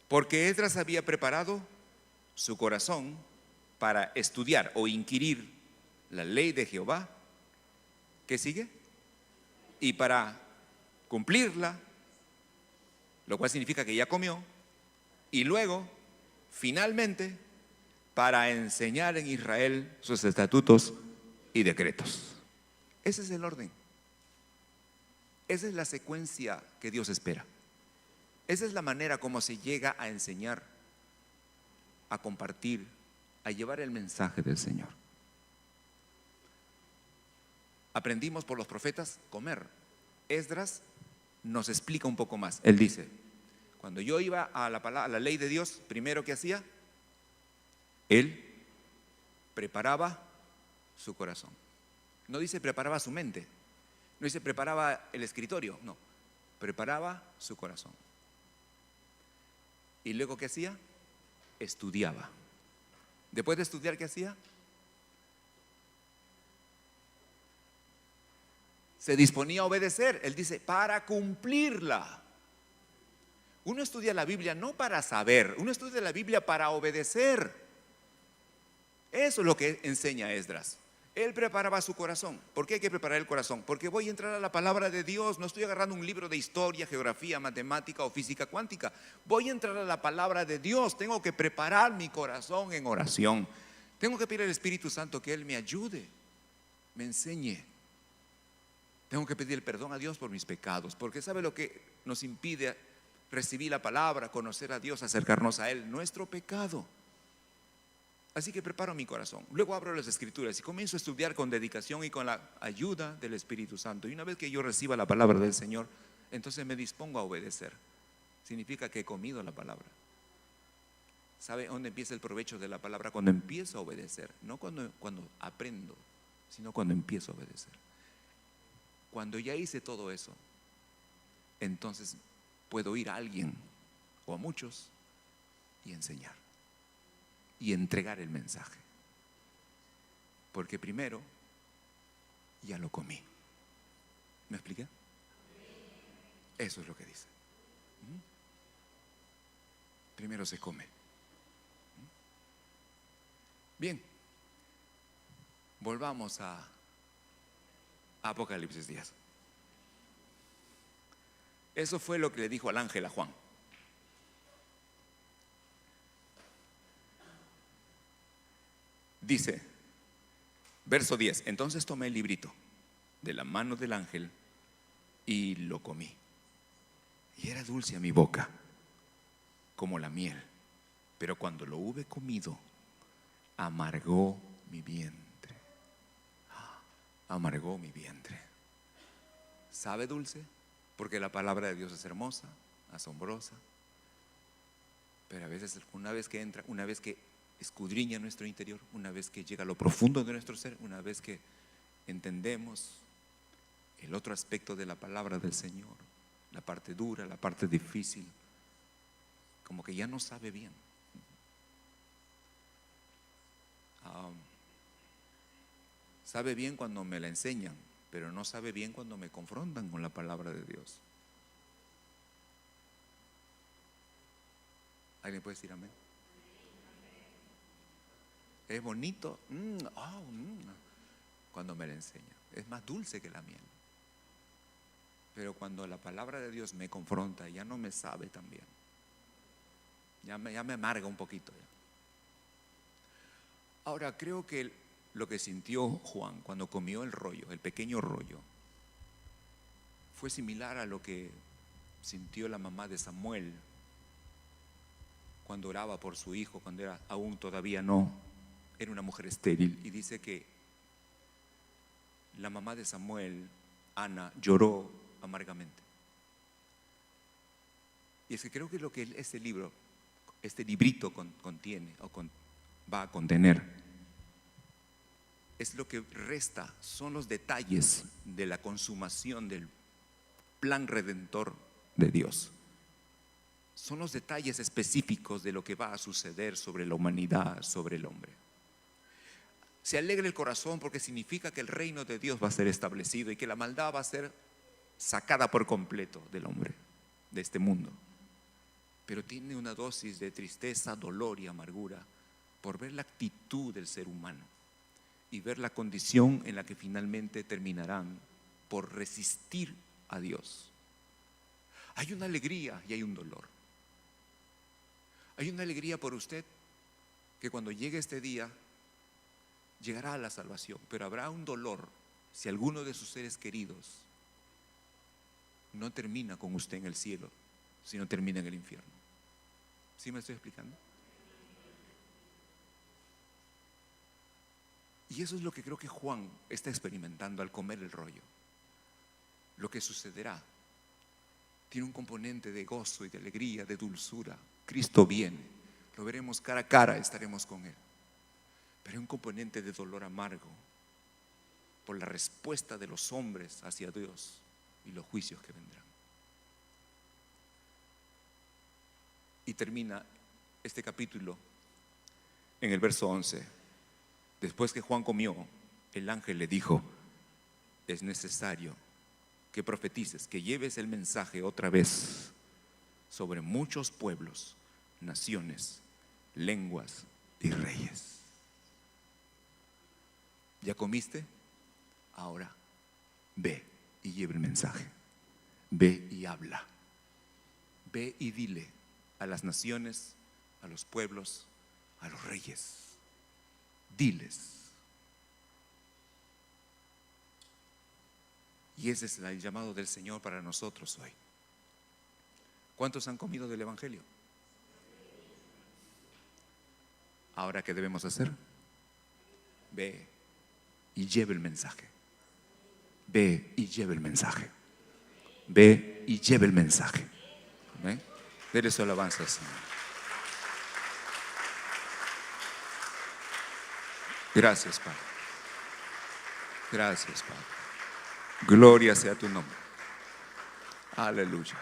porque Esdras había preparado su corazón para estudiar o inquirir la ley de Jehová. ¿Qué sigue? Y para cumplirla, lo cual significa que ya comió. Y luego, finalmente, para enseñar en Israel sus estatutos y decretos. Ese es el orden. Esa es la secuencia que Dios espera. Esa es la manera como se llega a enseñar, a compartir, a llevar el mensaje del Señor. Aprendimos por los profetas comer. Esdras nos explica un poco más. Él dice: cuando yo iba a la ley de Dios, primero que hacía, él preparaba su corazón. No dice preparaba su mente, no dice preparaba el escritorio, no, preparaba su corazón. Y luego, ¿qué hacía? Estudiaba. Después de estudiar, ¿qué hacía? Se disponía a obedecer. Él dice: para cumplirla. Uno estudia la Biblia no para saber, uno estudia la Biblia para obedecer. Eso es lo que enseña Esdras. Él preparaba su corazón. ¿Por qué hay que preparar el corazón? Porque voy a entrar a la palabra de Dios. No estoy agarrando un libro de historia, geografía, matemática o física cuántica. Voy a entrar a la palabra de Dios. Tengo que preparar mi corazón en oración. Tengo que pedir al Espíritu Santo que Él me ayude, me enseñe. Tengo que pedir perdón a Dios por mis pecados, porque ¿sabe lo que nos impide recibir la palabra, conocer a Dios, acercarnos a Él? Nuestro pecado. Así que preparo mi corazón. Luego abro las Escrituras y comienzo a estudiar con dedicación y con la ayuda del Espíritu Santo. Y una vez que yo reciba la palabra del Señor, entonces me dispongo a obedecer. Significa que he comido la palabra. ¿Sabe dónde empieza el provecho de la palabra? Cuando empiezo a obedecer. No cuando aprendo, sino cuando empiezo a obedecer. Cuando ya hice todo eso, entonces puedo ir a alguien o a muchos y enseñar y entregar el mensaje, porque primero ya lo comí. ¿Me expliqué? Eso es lo que dice. Primero se come. Bien, volvamos a Apocalipsis 10. Eso fue lo que le dijo al ángel a Juan. Dice, verso 10: entonces tomé el librito de la mano del ángel y lo comí. Y era dulce a mi boca, como la miel. Pero cuando lo hube comido, amargó mi vientre. Amargó mi vientre. ¿Sabe dulce? Porque la palabra de Dios es hermosa, asombrosa. Pero a veces, una vez que entra, una vez que escudriña nuestro interior, una vez que llega a lo profundo de nuestro ser, una vez que entendemos el otro aspecto de la palabra del Señor, la parte dura, la parte difícil, como que ya no sabe bien. Sabe bien cuando me la enseñan, pero no sabe bien cuando me confrontan con la palabra de Dios. ¿Alguien puede decir amén? Es bonito cuando me la enseñan. Es más dulce que la miel. Pero cuando la palabra de Dios me confronta, ya no me sabe tan bien. Ya me amarga un poquito. Ahora, creo que lo que sintió Juan cuando comió el rollo, el pequeño rollo, fue similar a lo que sintió la mamá de Samuel cuando oraba por su hijo, cuando era aún todavía no, era una mujer estéril. Y dice que la mamá de Samuel, Ana, lloró amargamente. Y es que creo que lo que este libro, este librito contiene o va a contener, es lo que resta, son los detalles de la consumación del plan redentor de Dios. Son los detalles específicos de lo que va a suceder sobre la humanidad, sobre el hombre. Se alegra el corazón porque significa que el reino de Dios va a ser establecido y que la maldad va a ser sacada por completo del hombre, de este mundo. Pero tiene una dosis de tristeza, dolor y amargura por ver la actitud del ser humano y ver la condición en la que finalmente terminarán por resistir a Dios. Hay una alegría y hay un dolor. Hay una alegría por usted que cuando llegue este día llegará a la salvación, pero habrá un dolor si alguno de sus seres queridos no termina con usted en el cielo, sino termina en el infierno. ¿Sí me estoy explicando? Y eso es lo que creo que Juan está experimentando al comer el rollo. Lo que sucederá tiene un componente de gozo y de alegría, de dulzura. Cristo viene, lo veremos cara a cara, estaremos con Él. Pero hay un componente de dolor amargo por la respuesta de los hombres hacia Dios y los juicios que vendrán. Y termina este capítulo en el verso 11. Después que Juan comió, el ángel le dijo: es necesario que profetices, que lleves el mensaje otra vez sobre muchos pueblos, naciones, lenguas y reyes. ¿Ya comiste? Ahora ve y lleva el mensaje. Ve y habla. Ve y dile a las naciones, a los pueblos, a los reyes. Diles. Y ese es el llamado del Señor para nosotros hoy. ¿Cuántos han comido del Evangelio? Ahora, ¿qué debemos hacer? Ve y lleve el mensaje. Ve y lleve el mensaje. Ve y lleve el mensaje. ¿Amén? Dele su alabanza al Señor. Gracias, Padre. Gracias, Padre. Gloria sea tu nombre. Aleluya.